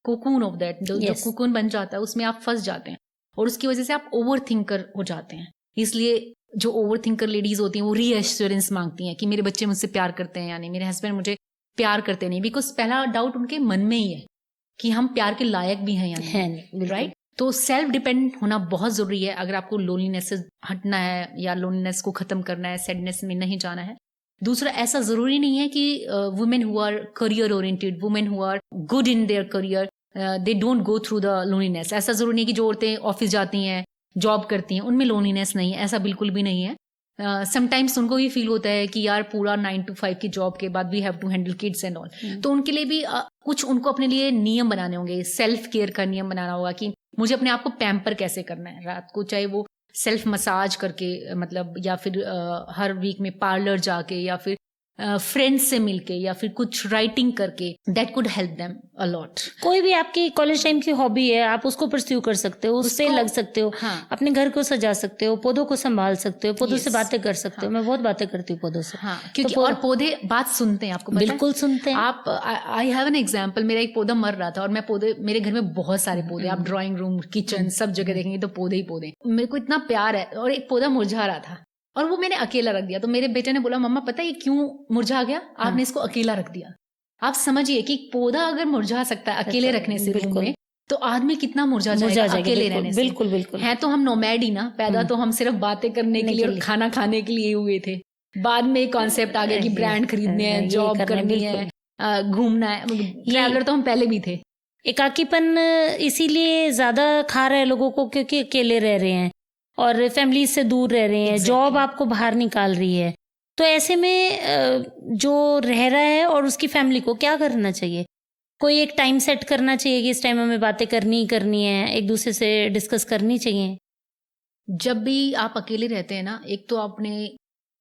cocoon of that. जो कोकून बन जाता है उसमें आप फंस जाते हैं, और उसकी वजह से आप ओवर थिंकर हो जाते हैं। इसलिए जो ओवर थिंकर लेडीज होती हैं वो रीएश्योरेंस मांगती हैं कि मेरे बच्चे मुझसे प्यार करते हैं या नहीं, मेरे हस्बैंड मुझे प्यार करते नहीं, बिकॉज पहला डाउट उनके मन में ही है कि हम प्यार के लायक भी हैं या नहीं, राइट? तो सेल्फ डिपेंडेंट होना बहुत जरूरी है अगर आपको लोनलीनेस से हटना है या लोनलीनेस को खत्म करना है, सैडनेस में नहीं जाना है। दूसरा, ऐसा जरूरी नहीं है कि women who are career oriented, women who are good in their career, they don't go through the loneliness. ऐसा जरूरी नहीं है कि जो औरतें ऑफिस जाती हैं, जॉब करती हैं, उनमें लोनलीनेस नहीं है, ऐसा बिल्कुल भी नहीं है। समटाइम्स उनको भी फील होता है कि यार पूरा 9 to 5 की जॉब के बाद we have to handle kids and all, तो उनके लिए भी कुछ उनको अपने लिए नियम बनाने होंगे, सेल्फ केयर का नियम बनाना होगा कि मुझे अपने आप को पैम्पर कैसे करना है रात को, चाहे वो सेल्फ मसाज करके, मतलब या फिर हर वीक में पार्लर जाके या फिर फ्रेंड्स से मिलके या फिर कुछ राइटिंग करके, that could help them a lot. कोई भी आपकी कॉलेज टाइम की हॉबी है, आप उसको परस्यू कर सकते हो, उससे लग सकते हो। हाँ, अपने घर को सजा सकते हो, पौधों को संभाल सकते हो, पौधों से बातें कर सकते हो। मैं बहुत बातें करती हूँ पौधों से। हाँ, क्योंकि और पौधे बात सुनते हैं, आपको बिल्कुल सुनते हैं। आप आई हैव एन एग्जाम्पल, मेरा एक पौधा मर रहा था और मैं पौधे, मेरे घर में बहुत सारे पौधे, आप ड्राइंग रूम, किचन, सब जगह देखेंगे तो पौधे ही पौधे। मेरे को इतना प्यार है, और एक पौधा मुरझा रहा था और वो मैंने अकेला रख दिया। तो मेरे बेटे ने बोला, मम्मा पता है ये क्यों मुरझा गया? आपने इसको अकेला रख दिया। आप समझिए कि पौधा अगर मुरझा सकता है अकेले रखने से रूम में, तो आदमी कितना मुरझा जाएगा अकेले रहने से। बिल्कुल बिल्कुल। है तो हम नोमैड ही ना, पैदा तो हम सिर्फ बातें करने के लिए और खाना खाने के लिए हुए थे। बाद में एक कॉन्सेप्ट आ गया कि ब्रांड खरीदने हैं, जॉब करनी है, घूमना है। ट्रैवलर तो हम पहले भी थे। एकाकीपन इसीलिए ज्यादा खा रहे हैं लोगों को क्योंकि अकेले रह रहे हैं और फैमिली से दूर रह रहे हैं। जॉब आपको बाहर निकाल रही है, तो ऐसे में जो रह रहा है और उसकी फैमिली को क्या करना चाहिए? कोई एक टाइम सेट करना चाहिए कि इस टाइम हमें बातें करनी ही करनी है, एक दूसरे से डिस्कस करनी चाहिए? जब भी आप अकेले रहते हैं ना, एक तो अपने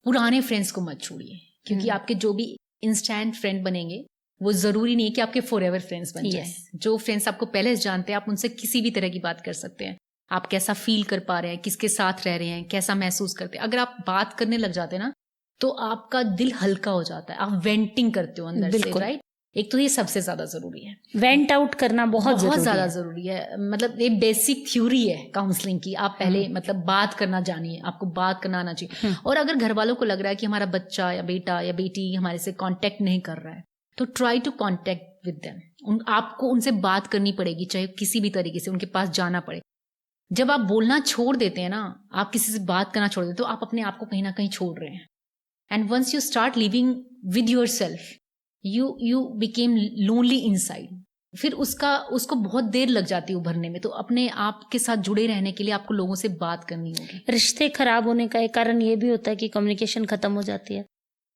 पुराने फ्रेंड्स को मत छोड़िए, क्योंकि आपके जो भी इंस्टेंट फ्रेंड बनेंगे वो जरूरी नहीं है कि आपके फॉरएवर फ्रेंड्स बन जाएं। जो फ्रेंड्स आपको पहले से जानते हैं, आप उनसे किसी भी तरह की बात कर सकते हैं। आप कैसा फील कर पा रहे हैं, किसके साथ रह रहे हैं, कैसा महसूस करते हैं। अगर आप बात करने लग जाते हैं ना, तो आपका दिल हल्का हो जाता है, आप वेंटिंग करते हो अंदर से, राइट? एक तो ये सबसे ज्यादा जरूरी है, वेंट आउट करना बहुत ज्यादा जरूरी है। मतलब ये बेसिक थ्योरी है काउंसलिंग की। आप पहले मतलब बात करना जानिए, आपको बात करना आना चाहिए। और अगर घर वालों को लग रहा है कि हमारा बच्चा या बेटा या बेटी हमारे से कांटेक्ट नहीं कर रहा है, तो try to contact with them. आपको उनसे बात करनी पड़ेगी, चाहे किसी भी तरीके से उनके पास जाना पड़े। जब आप बोलना छोड़ देते हैं ना, आप किसी से बात करना छोड़ देते हो, तो आप अपने आप को कहीं ना कहीं छोड़ रहे हैं। And once you start living with your self, you became lonely inside. फिर उसको बहुत देर लग जाती है उभरने में। तो अपने आप के साथ जुड़े रहने के लिए आपको लोगों से बात करनी होगी। रिश्ते खराब होने का एक कारण ये भी होता है कि कम्युनिकेशन खत्म हो जाती है,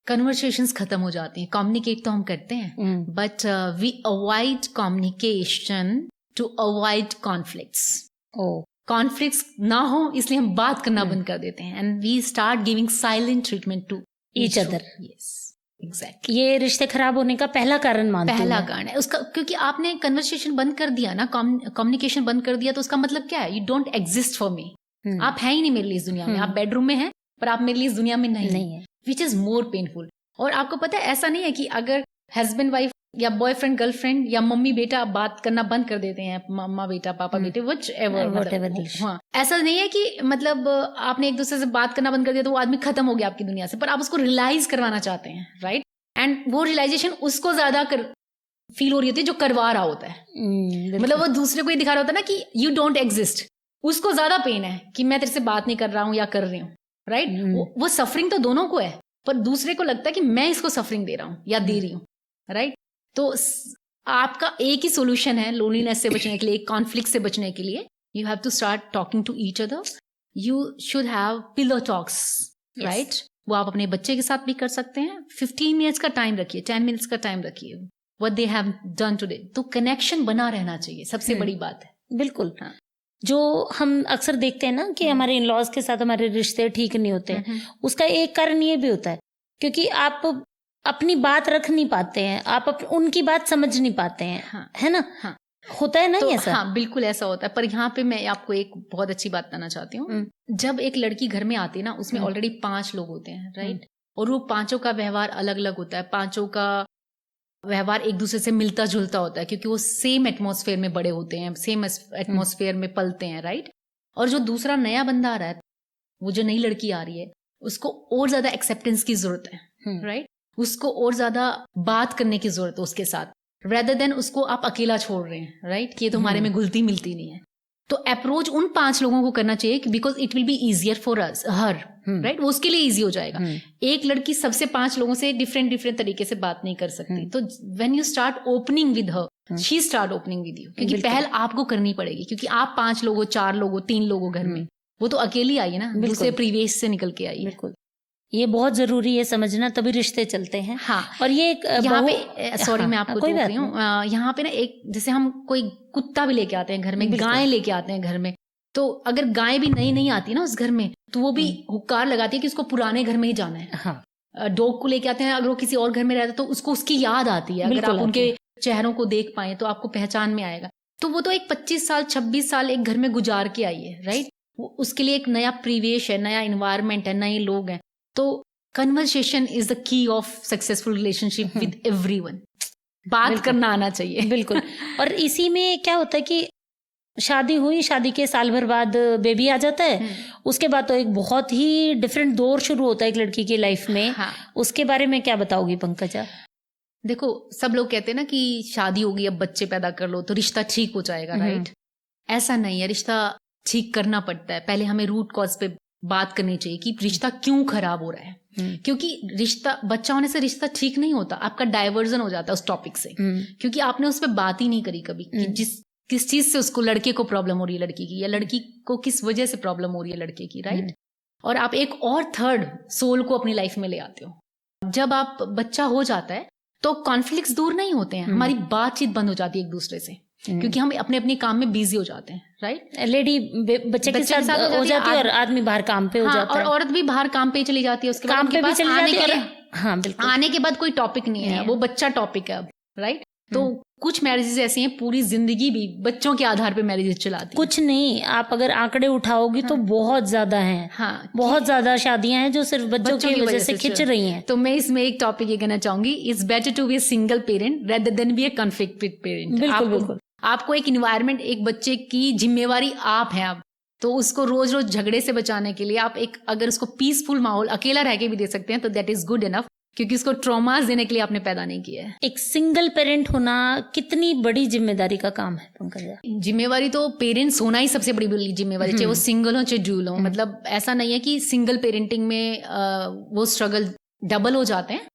कन्वर्सेशंस खत्म हो जाती हैं। कम्युनिकेट तो हम करते हैं, but we avoid communication to avoid conflicts. Conflicts ना हो इसलिए हम बात करना बंद कर देते हैं, and we start giving silent treatment to each other. Yes, exactly. ये रिश्ते खराब होने का पहला कारण मानती हूं। पहला कारण है उसका, क्योंकि आपने कन्वर्सेशन बंद कर दिया ना, कम्युनिकेशन बंद कर दिया, तो उसका मतलब क्या है? You don't exist for me. आप है ही नहीं मेरे लिए इस दुनिया में। आप बेडरूम में हैं, पर आप मेरे लिए इस दुनिया में नहीं है, विच इज मोर पेनफुल। और आपको पता है, ऐसा नहीं है कि अगर हस्बैंड वाइफ या बॉयफ्रेंड गर्लफ्रेंड या मम्मी बेटा बात करना बंद कर देते हैं, मम्मा बेटा पापा बेटे व्हाटएवर, हाँ, ऐसा नहीं है कि मतलब आपने एक दूसरे से बात करना बंद कर दिया तो वो आदमी खत्म हो गया आपकी दुनिया से, पर आप उसको रियलाइज करवाना चाहते हैं, राइट? एंड वो रियलाइजेशन उसको ज्यादा फील हो रही होती है जो करवा रहा होता है। मतलब वो दूसरे को ये दिखा रहा होता है ना कि यू डोंट एग्जिस्ट, उसको ज्यादा पेन है कि मैं तेरे से बात नहीं कर रहा हूँ या कर रही हूँ, राइट? वो सफरिंग तो दोनों को है, पर दूसरे को लगता है कि मैं इसको सफरिंग दे रहा हूँ या दे रही हूँ, राइट? तो आपका एक ही सोल्यूशन है लोनलीनेस से बचने के लिए, कॉन्फ्लिक्ट से बचने के लिए। You have to start talking to each other. You should have pillow talks, right? वो आप अपने बच्चे के साथ भी कर सकते हैं। 15 मिनट्स का टाइम रखिए, 10 मिनट्स का टाइम रखिए, what they have done today. तो कनेक्शन बना रहना चाहिए, सबसे बड़ी बात है। बिल्कुल, हाँ। जो हम अक्सर देखते हैं ना कि हमारे इन लॉज के साथ हमारे रिश्ते ठीक नहीं होते, उसका एक कारण ये भी होता है क्योंकि आप अपनी बात रख नहीं पाते हैं, आप उनकी बात समझ नहीं पाते हैं, हाँ, है ना? हाँ, होता है ना तो, ऐसा? हाँ, बिल्कुल ऐसा होता है। पर यहाँ पे मैं आपको एक बहुत अच्छी बात बताना चाहती हूँ। जब एक लड़की घर में आती है ना, उसमें ऑलरेडी 5 लोग होते हैं, राइट? और वो 5 का व्यवहार अलग अलग होता है। 5 का व्यवहार एक दूसरे से मिलता जुलता होता है, क्योंकि वो सेम एटमॉस्फेयर में बड़े होते हैं, सेम एटमॉस्फेयर में पलते हैं, राइट? और जो दूसरा नया बंदा आ रहा है, वो जो नई लड़की आ रही है, उसको और ज्यादा एक्सेप्टेंस की जरूरत है, राइट? उसको और ज्यादा बात करने की जरूरत है उसके साथ, रेदर देन उसको आप अकेला छोड़ रहे हैं, राइट? कि ये तो हमारे में घुलती मिलती नहीं है। तो अप्रोच उन 5 लोगों को करना चाहिए, because it will be easier for us, her, right? वो उसके लिए इजी हो जाएगा। एक लड़की सबसे 5 लोगों से डिफरेंट तरीके से बात नहीं कर सकती। तो when you start opening with her, she start opening with you, क्योंकि पहल आपको करनी पड़ेगी, क्योंकि आप 5 लोग हो, 4 लोग हो, 3 लोग हो घर में, वो तो अकेली आई है ना, दूसरे प्रीवियस से निकल के आई है। ये बहुत जरूरी है समझना, तभी रिश्ते चलते हैं। हाँ, और ये यहाँ पे सॉरी, मैं आपको रोक रही हूँ, यहाँ पे ना एक, जैसे हम कोई कुत्ता भी लेके आते हैं घर में, गाय लेके आते हैं घर में, तो अगर गाय भी नई आती ना उस घर में, तो वो भी हुक्कार लगाती है कि उसको पुराने घर में ही जाना है। हाँ। डॉग को लेके आते हैं, अगर वो किसी और घर में रहता है तो उसको उसकी याद आती है। अगर आप उनके चेहरों को देख पाए तो आपको पहचान में आएगा। तो वो तो एक 25 साल 26 साल एक घर में गुजार के आई है, राइट? उसके लिए एक नया परिवेश है, नया इन्वायरमेंट है, नए लोग हैं। तो conversation is the key of successful relationship with everyone. बात करना आना चाहिए। बिल्कुल। और इसी में क्या होता है कि शादी हुई, शादी के साल भर बाद बेबी आ जाता है, उसके बाद तो एक बहुत ही डिफरेंट दौर शुरू होता है एक लड़की की लाइफ में। हाँ। उसके बारे में क्या बताओगी पंकजा? देखो, सब लोग कहते हैं ना कि शादी होगी, अब बच्चे पैदा कर लो तो रिश्ता ठीक हो जाएगा, राइट? ऐसा नहीं है, रिश्ता ठीक करना पड़ता है। पहले हमें रूट कॉज पे बात करनी चाहिए कि रिश्ता क्यों खराब हो रहा है। क्योंकि रिश्ता, बच्चा होने से रिश्ता ठीक नहीं होता, आपका डाइवर्जन हो जाता है उस टॉपिक से, क्योंकि आपने उस पर बात ही नहीं करी कभी कि किस चीज से उसको, लड़के को प्रॉब्लम हो रही है लड़की की, या लड़की को किस वजह से प्रॉब्लम हो रही है लड़के की, राइट? और आप एक और थर्ड सोल को अपनी लाइफ में ले आते हो। जब आप बच्चा हो जाता है तो कॉन्फ्लिक्ट्स दूर नहीं होते हैं, हमारी बातचीत बंद हो जाती है एक दूसरे से, क्योंकि हम अपने अपने काम में बिजी हो जाते हैं, राइट। लेडी बच्चे के साथ हो जाती है और आदमी बाहर काम पे हो जाता है, और औरत भी बाहर काम पे चली जाती है, उसके बाद काम उनके पे भी पास चली आने जाती के है लिए हाँ बिल्कुल आने के बाद कोई टॉपिक नहीं है, वो बच्चा टॉपिक है अब, राइट। तो कुछ मैरिजेस ऐसी हैं पूरी जिंदगी भी बच्चों के आधार पे मैरिजेस चलाती हैं। कुछ नहीं, आप अगर आंकड़े उठाओगी तो बहुत ज्यादा हैं, हाँ, बहुत ज्यादा शादियां हैं जो सिर्फ बच्चों की वजह से खिंच रही हैं। तो मैं इसमें एक टॉपिक ये कहना चाहूंगी, it's better to be a single parent rather than be a conflicted parent. बिल्कुल। आपको एक इन्वायरमेंट, एक बच्चे की जिम्मेवारी आप हैं, आप तो उसको रोज रोज झगड़े से बचाने के लिए आप एक अगर उसको पीसफुल माहौल अकेला रह के भी दे सकते हैं तो दैट इज गुड इनफ, क्योंकि उसको ट्रॉमास देने के लिए आपने पैदा नहीं किया है। एक सिंगल पेरेंट होना कितनी बड़ी जिम्मेदारी का काम है पंकजा? जिम्मेवारी तो पेरेंट्स होना ही सबसे बड़ी जिम्मेवारी, चाहे वो सिंगल हो चाहे ड्यूल हो। मतलब ऐसा नहीं है कि सिंगल पेरेंटिंग में वो स्ट्रगल डबल हो जाते हैं,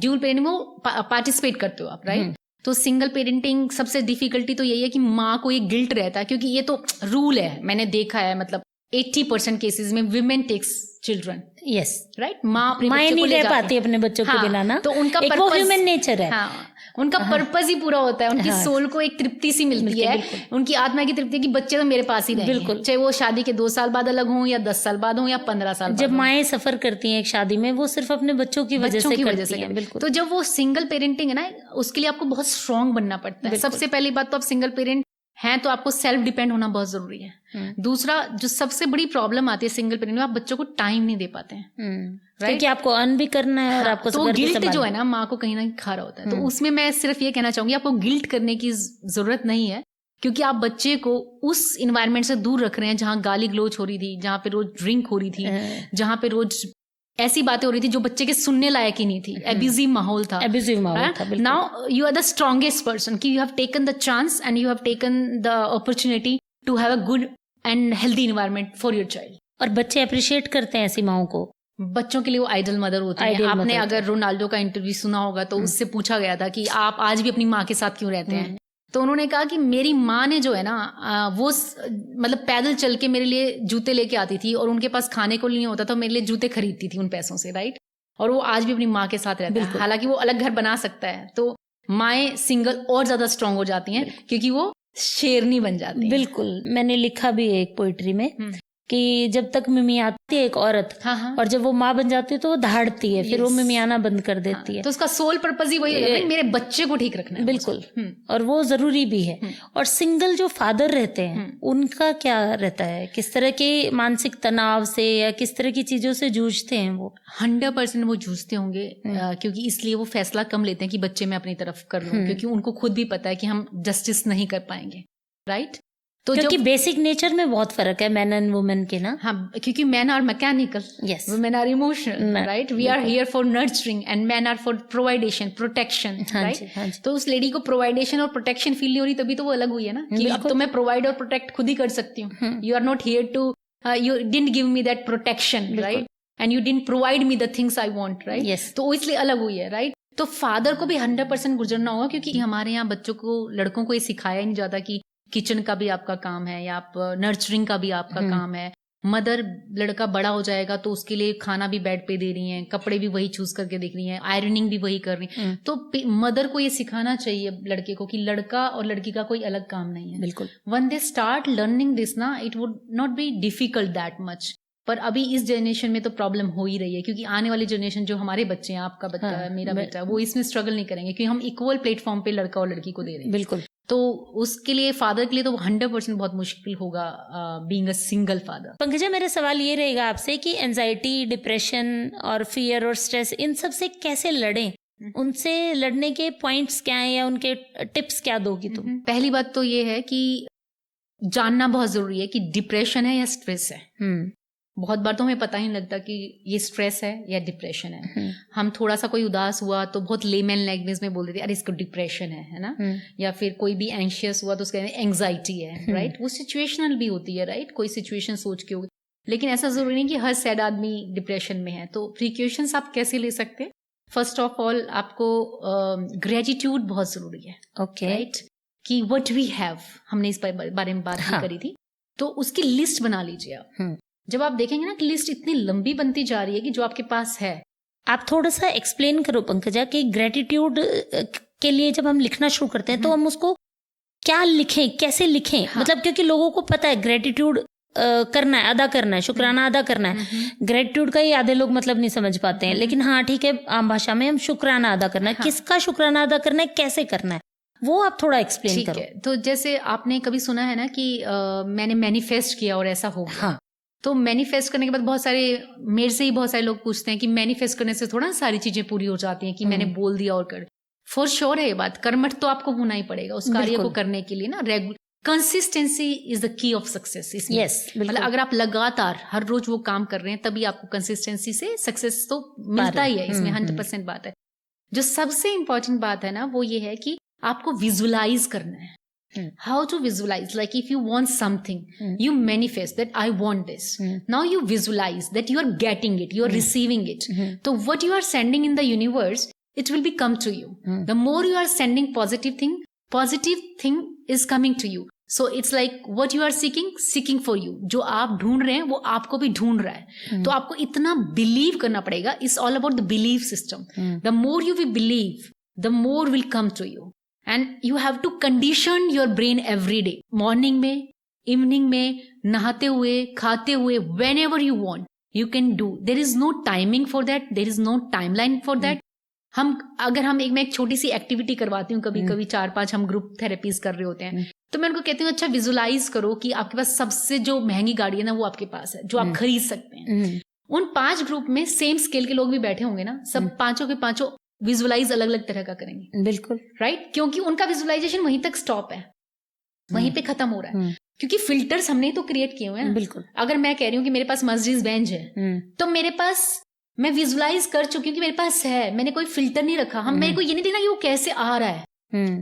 ड्यूल पेरेंटिंग में वो पार्टिसिपेट करते हो आप, राइट। तो सिंगल पेरेंटिंग सबसे डिफिकल्टी तो यही है कि माँ को ये गिल्ट रहता है, क्योंकि ये तो रूल है, मैंने देखा है, मतलब 80% केसेस में women takes children, yes right. माँ अपने माँ बच्चों को नहीं ले रह जाती पाती अपने बच्चों के बिना ना, तो उनका एक वो ह्यूमन नेचर है, हाँ, उनका पर्पस ही पूरा होता है, उनकी सोल को एक तृप्ति सी मिलती है, उनकी आत्मा की तृप्ति कि बच्चे तो मेरे पास ही रहेंगे, चाहे वो शादी के 2 साल बाद अलग हों या 10 साल बाद हों या 15 साल बाद। जब माएँ सफर करती हैं एक शादी में, वो सिर्फ अपने बच्चों की वजह से करती हैं। बिल्कुल। तो जब वो सिंगल पेरेंटिंग है ना, उसके लिए आपको बहुत स्ट्रांग बनना पड़ता है। सबसे पहली बात तो आप सिंगल पेरेंट हैं तो आपको सेल्फ डिपेंड होना बहुत जरूरी है। दूसरा जो सबसे बड़ी प्रॉब्लम आती है सिंगल पेरेंट में, आप बच्चों को टाइम नहीं दे पाते हैं, क्योंकि आपको अर्न भी करना है और आपको तो गिल्ट जो है ना माँ को कहीं ना कहीं खा रहा होता है। तो उसमें मैं सिर्फ ये कहना चाहूंगी, आपको गिल्ट करने की जरूरत नहीं है, क्योंकि आप बच्चे को उस इन्वायरमेंट से दूर रख रहे हैं जहाँ गाली गलोच हो रही थी, जहाँ पे रोज ड्रिंक हो रही थी, जहाँ पे रोज ऐसी बातें हो रही थी जो बच्चे के सुनने लायक ही नहीं थी, एब्यूजिव माहौल था। Now you are the strongest person कि you have taken the chance and you have taken the opportunity to have a good and healthy environment for your child. और बच्चे अप्रिशिएट करते हैं ऐसी माओ को, बच्चों के लिए वो आइडल मदर होती है। आपने अगर रोनाल्डो का इंटरव्यू सुना होगा तो उससे पूछा गया था कि आप आज भी अपनी माँ के साथ क्यों रहते हैं, तो उन्होंने कहा कि मेरी माँ ने जो है ना वो मतलब पैदल चल के मेरे लिए जूते लेके आती थी और उनके पास खाने को नहीं होता था, मेरे लिए जूते खरीदती थी उन पैसों से, राइट। और वो आज भी अपनी माँ के साथ रहता है, हालांकि वो अलग घर बना सकता है। तो माएँ सिंगल और ज्यादा स्ट्रांग हो जाती हैं क्योंकि वो शेरनी बन जाती है। बिल्कुल, मैंने लिखा भी है एक पोइट्री में कि जब तक मिमियाती है एक औरत, और जब वो माँ बन जाती है तो वो धाड़ती है, फिर वो मिमियाना बंद कर देती है। तो उसका सोल पर्पस ही वही है, मेरे बच्चे को ठीक रखना है। बिल्कुल, और वो जरूरी भी है। और सिंगल जो फादर रहते हैं उनका क्या रहता है, किस तरह के मानसिक तनाव से या किस तरह की चीजों से जूझते हैं वो? 100% वो जूझते होंगे, क्योंकि इसलिए वो फैसला कम लेते हैं कि बच्चे मैं अपनी तरफ कर लूं, क्योंकि उनको खुद भी पता है कि हम जस्टिस नहीं कर पाएंगे, राइट। तो क्योंकि बेसिक नेचर में बहुत फर्क है मैन एंड वुमेन के ना। हाँ, क्योंकि man are mechanical, women are emotional, right. We are here for nurturing and man are for providation, protection, right. तो उस लेडी को प्रोवाइडेशन और प्रोटेक्शन फील नहीं हो रही, तभी तो वो अलग हुई है ना, कि अब तो मैं प्रोवाइड और प्रोटेक्ट खुद ही कर सकती हूँ। You are not here to, you didn't give me that protection, right, and you didn't provide me the things I want, right. तो इसलिए अलग हुई है, राइट। तो फादर को भी 100% गुजरना होगा, क्योंकि हमारे यहाँ बच्चों को, लड़कों को ये सिखाया ही नहीं जाता कि किचन का भी आपका काम है या आप नर्चरिंग का भी आपका काम है। मदर, लड़का बड़ा हो जाएगा तो उसके लिए खाना भी बेड पे दे रही हैं, कपड़े भी वही चूज करके देख रही हैं, आयरनिंग भी वही कर रही हैं। तो मदर को ये सिखाना चाहिए लड़के को कि लड़का और लड़की का कोई अलग काम नहीं है। बिल्कुल, when they start learning this ना, it would not be difficult that much. पर अभी इस जनरेशन में तो प्रॉब्लम हो ही रही है, क्योंकि आने वाली जनरेशन जो हमारे बच्चे हैं, आपका बच्चा है, मेरा बेटा, वो इसमें स्ट्रगल नहीं करेंगे, क्योंकि हम इक्वल प्लेटफॉर्म पे लड़का और लड़की को दे रहे हैं। बिल्कुल। तो उसके लिए फादर के लिए तो 100% बहुत मुश्किल होगा being a single father. Pankaja, मेरा सवाल ये रहेगा आपसे कि एंजाइटी, डिप्रेशन और फियर और स्ट्रेस, इन सब से कैसे लड़ें? उनसे लड़ने के पॉइंट्स क्या हैं या उनके टिप्स क्या दोगी तुम? पहली बात तो ये है कि जानना बहुत जरूरी है कि डिप्रेशन है या स्ट्रेस है। बहुत बार तो हमें पता ही नहीं लगता कि ये स्ट्रेस है या डिप्रेशन है। हम थोड़ा सा कोई उदास हुआ तो बहुत लेमन लैंग्वेज में बोल देते अरे इसको डिप्रेशन है ना। या फिर कोई भी एंशियस हुआ तो उसके एंग्जाइटी है, राइट। वो सिचुएशनल भी होती है, राइट। कोई सिचुएशन सोच के होगी, लेकिन ऐसा जरूरी नहीं कि हर सैड आदमी डिप्रेशन में है। तो प्रिकॉशंस आप कैसे ले सकते हैं? फर्स्ट ऑफ ऑल आपको ग्रेटिट्यूड बहुत जरूरी है, ओके, राइट। कि व्हाट वी हैव, हमने इस बारे में बात भी करी थी, तो उसकी लिस्ट बना लीजिए आप। जब आप देखेंगे ना कि लिस्ट इतनी लंबी बनती जा रही है कि जो आपके पास है। आप थोड़ा सा एक्सप्लेन करो पंकजा कि ग्रेटिट्यूड के लिए जब हम लिखना शुरू करते हैं तो हम उसको क्या लिखें, कैसे लिखें? हाँ। मतलब क्योंकि लोगों को पता है ग्रेटिट्यूड करना है, अदा करना है, शुक्राना अदा करना है। ग्रेटिट्यूड का ही आधे लोग मतलब नहीं समझ पाते हैं, लेकिन हाँ ठीक है, आम भाषा में हम शुक्राना अदा करना है। किसका शुक्राना अदा करना है, कैसे करना है, वो आप थोड़ा एक्सप्लेन करो। तो जैसे आपने कभी सुना है ना कि मैंने मैनिफेस्ट किया और ऐसा हो गया। हाँ। तो मैनिफेस्ट करने के बाद बहुत सारे, मेरे से ही बहुत सारे लोग पूछते हैं कि मैनिफेस्ट करने से थोड़ा सारी चीजें पूरी हो जाती हैं कि मैंने बोल दिया और कर। फॉर श्योर है ये बात, कर्मठ तो आपको होना ही पड़ेगा उस कार्य को करने के लिए ना। Consistency is the key of success इसमें। Yes, मतलब अगर आप लगातार हर रोज वो काम कर रहे हैं तभी आपको कंसिस्टेंसी से सक्सेस तो मिलता ही है, इसमें 100% बात है। जो सबसे इंपॉर्टेंट बात है ना वो ये है कि आपको विजुअलाइज करना है। How to visualize? Like if you want something, you manifest that I want this. Now you visualize that you are getting it, you are receiving it. So what you are sending in the universe, it will be come to you. The more you are sending positive thing is coming to you. So it's like what you are seeking for you. जो आप ढूंढ रहे हैं वो आपको भी ढूंढ रहा है। तो आपको इतना बिलीव करना पड़ेगा। It's all about the belief system. The more you will believe, the more will come to you. And you have to condition your brain every day. Morning में, evening में, नहाते हुए, खाते हुए, whenever you want, you can do. There is no timing for that. There is no timeline for that. मैं एक छोटी सी activity करवाती हूँ कभी 4-5 हम ग्रुप थेरेपीज कर रहे होते हैं, तो मैं उनको कहती हूँ अच्छा विजुलाइज करो कि आपके पास सबसे जो महंगी गाड़ी है ना वो आपके पास है, जो आप खरीद सकते हैं। उन 5 ग्रुप में सेम स्केल के लोग भी बैठे होंगे ना, सब पांचों के पांचों विजुअलाइज अलग अलग तरह का करेंगे। बिल्कुल राइट, क्योंकि उनका विजुअलाइजेशन वहीं तक स्टॉप है, वहीं पे खत्म हो रहा है, क्योंकि फिल्टर्स हमने तो क्रिएट किए हुए हैं। बिल्कुल। अगर मैं कह रही हूँ कि मेरे पास मर्सिडीज बेंज है, तो मेरे पास, मैं विजुअलाइज कर चुकी हूँ कि मेरे पास है, मैंने कोई फिल्टर नहीं रखा। हम मेरे को ये नहीं देखना कि वो कैसे आ रहा है।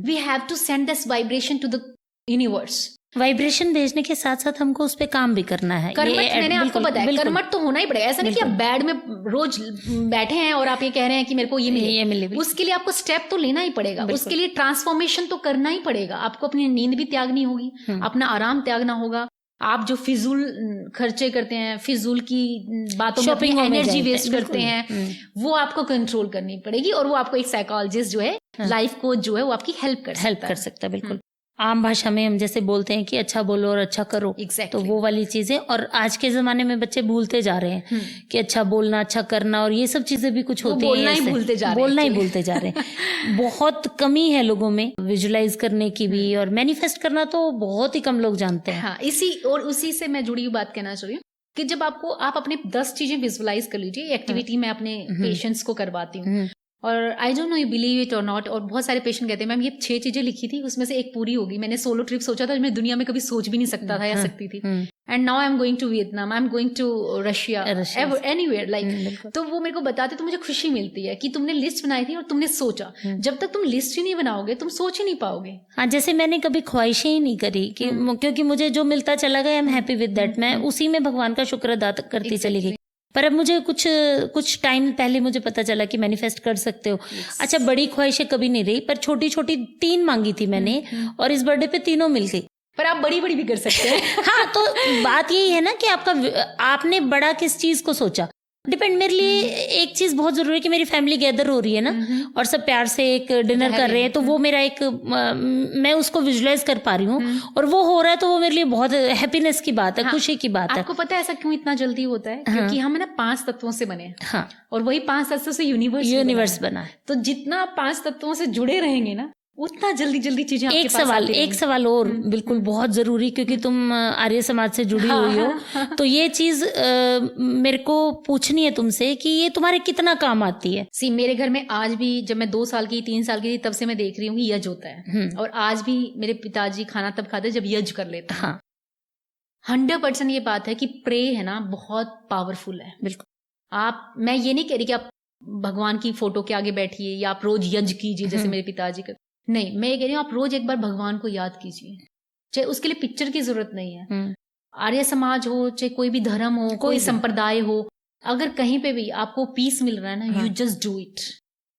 We have to send this vibration to the universe. Vibration भेजने के साथ साथ हमको उस पे काम भी करना है। कर्मठ मैंने आपको बताया, कर्मठ तो होना ही पड़ेगा। ऐसा नहीं कि आप बैड में रोज बैठे हैं और आप ये कह रहे हैं कि मेरे को ये मिले। उसके लिए आपको स्टेप तो लेना ही पड़ेगा, उसके लिए ट्रांसफॉर्मेशन तो करना ही पड़ेगा। आपको अपनी नींद भी त्यागनी होगी, अपना आराम त्यागना होगा। आप जो फिजूल खर्चे करते हैं, फिजूल की बातों में अपनी एनर्जी वेस्ट करते हैं, वो आपको कंट्रोल करनी पड़ेगी। और वो आपको एक साइकोलॉजिस्ट जो है, लाइफ कोच जो है, वो आपकी हेल्प कर सकता है। बिल्कुल। आम भाषा में हम जैसे बोलते हैं कि अच्छा बोलो और अच्छा करो। Exactly. तो वो वाली चीजें, और आज के जमाने में बच्चे भूलते जा रहे हैं कि अच्छा बोलना, अच्छा करना, और ये सब चीजें भी कुछ होती है। बोलना ही भूलते जा रहे हैं। बहुत कमी है लोगों में विजुअलाइज करने की भी, और मैनिफेस्ट करना तो बहुत ही कम लोग जानते हैं। हाँ, उसी से मैं जुड़ी हुई बात कहना चाह रही हूँ कि जब आप अपने 10 चीजें विजुअलाइज कर लीजिए। एक्टिविटी मैं अपने पेशेंट्स को करवाती हूँ, और I don't know you believe it और नॉट, और बहुत सारे पेशेंट कहते हैं मैम ये 6 चीजें लिखी थी, उसमें से एक पूरी होगी। मैंने सोलो ट्रिप सोचा था, मैं दुनिया में कभी सोच भी नहीं सकता था या सकती थी। And now I am going to Vietnam, I am going to Russia, anywhere like. तो वो मेरे को बताते तो मुझे खुशी मिलती है कि तुमने लिस्ट बनाई थी और तुमने सोचा। जब तक तुम लिस्ट ही नहीं बनाओगे तुम सोच ही नहीं पाओगे। हाँ, जैसे मैंने कभी ख्वाहिशें ही नहीं करी कि क्योंकि मुझे जो मिलता चला गया, I am happy with that. मैं उसी में भगवान का शुक्र अदा करती चली गई। पर अब मुझे कुछ टाइम पहले मुझे पता चला कि मैनिफेस्ट कर सकते हो। अच्छा, बड़ी ख्वाहिशें कभी नहीं रही, पर छोटी छोटी 3 मांगी थी मैंने, और इस बर्थडे पे तीनों मिल गई। पर आप बड़ी बड़ी भी कर सकते हैं। हाँ, तो बात यही है ना कि आपने बड़ा किस चीज को सोचा। डिपेंड, मेरे लिए एक चीज बहुत जरूरी है कि मेरी फैमिली गैदर हो रही है ना, और सब प्यार से एक डिनर कर रहे हैं, तो वो मेरा एक, मैं उसको विजुअलाइज कर पा रही हूँ, और वो हो रहा है, तो वो मेरे लिए बहुत हैप्पीनेस की बात है। हाँ, खुशी की बात है। आपको पता है ऐसा क्यों इतना जल्दी होता है? हाँ, क्योंकि हम ना 5 तत्वों से बने हैं। हाँ, और वही 5 तत्वों से यूनिवर्स बना है। तो जितना आप 5 तत्वों से जुड़े रहेंगे ना, उतना जल्दी चीजें आपके पास आती रहेंगी। एक सवाल और बिल्कुल बहुत जरूरी, क्योंकि तुम आर्य समाज से जुड़ी हुई हो, तो ये चीज मेरे को पूछनी है तुमसे कि ये तुम्हारे कितना काम आती है। मेरे घर में आज भी, जब मैं 2 साल की 3 साल की थी, तब से मैं देख रही हूँ कि यज्ञ होता है, और आज भी मेरे पिताजी खाना तब खाते जब यज्ञ कर लेते हैं। हाँ, 100% ये बात है कि प्रे है ना बहुत पावरफुल है। बिल्कुल। मैं ये नहीं कह रही कि आप भगवान की फोटो के आगे बैठिए या आप रोज यज्ञ कीजिए जैसे मेरे पिताजी का, नहीं, मैं ये कह रही हूँ आप रोज एक बार भगवान को याद कीजिए। चाहे उसके लिए पिक्चर की जरूरत नहीं है। आर्य समाज हो, चाहे कोई भी धर्म हो, कोई संप्रदाय हो, अगर कहीं पे भी आपको पीस मिल रहा है ना, you just do it.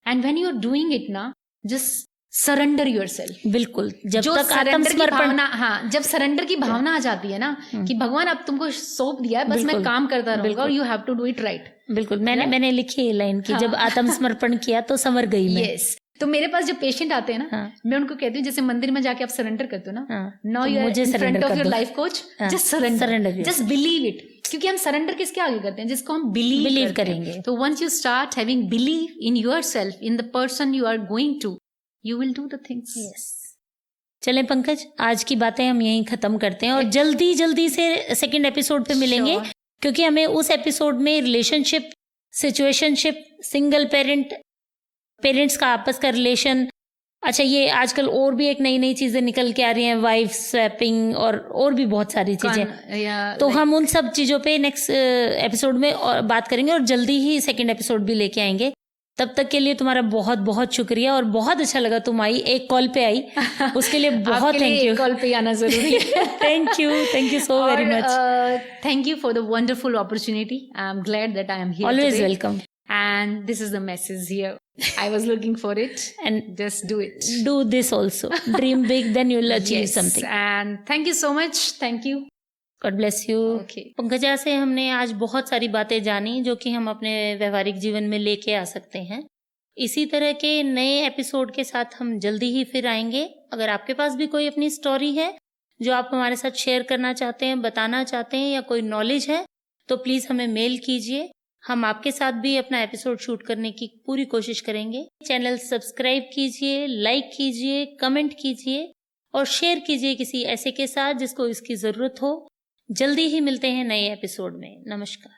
And when you are doing it ना, जस्ट सरेंडर योरसेल्फ। बिल्कुल, जब जो तक सरेंडर की आत्मसमर्पण, भावना, हाँ, जब सरेंडर की भावना आ जाती है ना कि भगवान अब तुमको सौंप दिया है, बस मैं बिल्कुल, काम करता रहूंगा और बिल्कुल। You have to do it right. बिल्कुल, मैंने लिखी है लाइन की, जब आत्मसमर्पण किया तो समर गई मैं। यस। तो मेरे पास जो पेशेंट आते हैं ना, हाँ। मैं उनको कहती हूँ जैसे मंदिर में जाके आप सरेंडर करते हो ना, हाँ, नाउ तो यू आर मुझे इन फ्रंट surrender ऑफ कर योर दो। लाइफ कोच, हाँ, just surrender surrender, yourself। Just believe it. क्योंकि हम सरेंडर किसके आगे करते हैं? जिसको हम बिलीव Believe करेंगे। तो once you start having believe in yourself, in the person you are going to, you will do the things. Yes. चलें पंकज, आज की बातें हम यहीं खत्म करते हैं और जल्दी जल्दी से सेकंड एपिसोड पे मिलेंगे। Sure. क्योंकि हमें उस एपिसोड में रिलेशनशिप, सिचुएशनशिप, सिंगल पेरेंट्स का आपस का रिलेशन, अच्छा ये आजकल और भी एक नई नई चीजें निकल के आ रही हैं, वाइफ स्वैपिंग और भी बहुत सारी चीजें, तो हम उन सब चीजों पे नेक्स्ट एपिसोड में और बात करेंगे और जल्दी ही सेकंड एपिसोड भी लेके आएंगे। तब तक के लिए तुम्हारा बहुत बहुत शुक्रिया और बहुत अच्छा लगा तुम आई, एक कॉल पे आई, उसके लिए बहुत थैंक यू। कॉल पे आना जरूरी है। Thank you so very much. Thank you for the wonderful opportunity. I am glad that I am here always welcome. And this is the message here. I was looking for it. And just do it. Do this also. Dream big, then you'll achieve Yes, something. And thank you so much. Thank you. God bless you. Okay. Pankaja से हमने आज बहुत सारी बातें जानी जो कि हम अपने व्यवहारिक जीवन में लेके आ सकते हैं। इसी तरह के नए एपिसोड के साथ हम जल्दी ही फिर आएंगे। अगर आपके पास भी कोई अपनी स्टोरी है जो आप हमारे साथ शेयर करना चाहते हैं, बताना चाहते हैं, या कोई नॉलेज है, तो प्लीज हमें मेल कीजिए। हम आपके साथ भी अपना एपिसोड शूट करने की पूरी कोशिश करेंगे। चैनल सब्सक्राइब कीजिए, लाइक कीजिए, कमेंट कीजिए और शेयर कीजिए किसी ऐसे के साथ जिसको इसकी जरूरत हो। जल्दी ही मिलते हैं नए एपिसोड में। नमस्कार।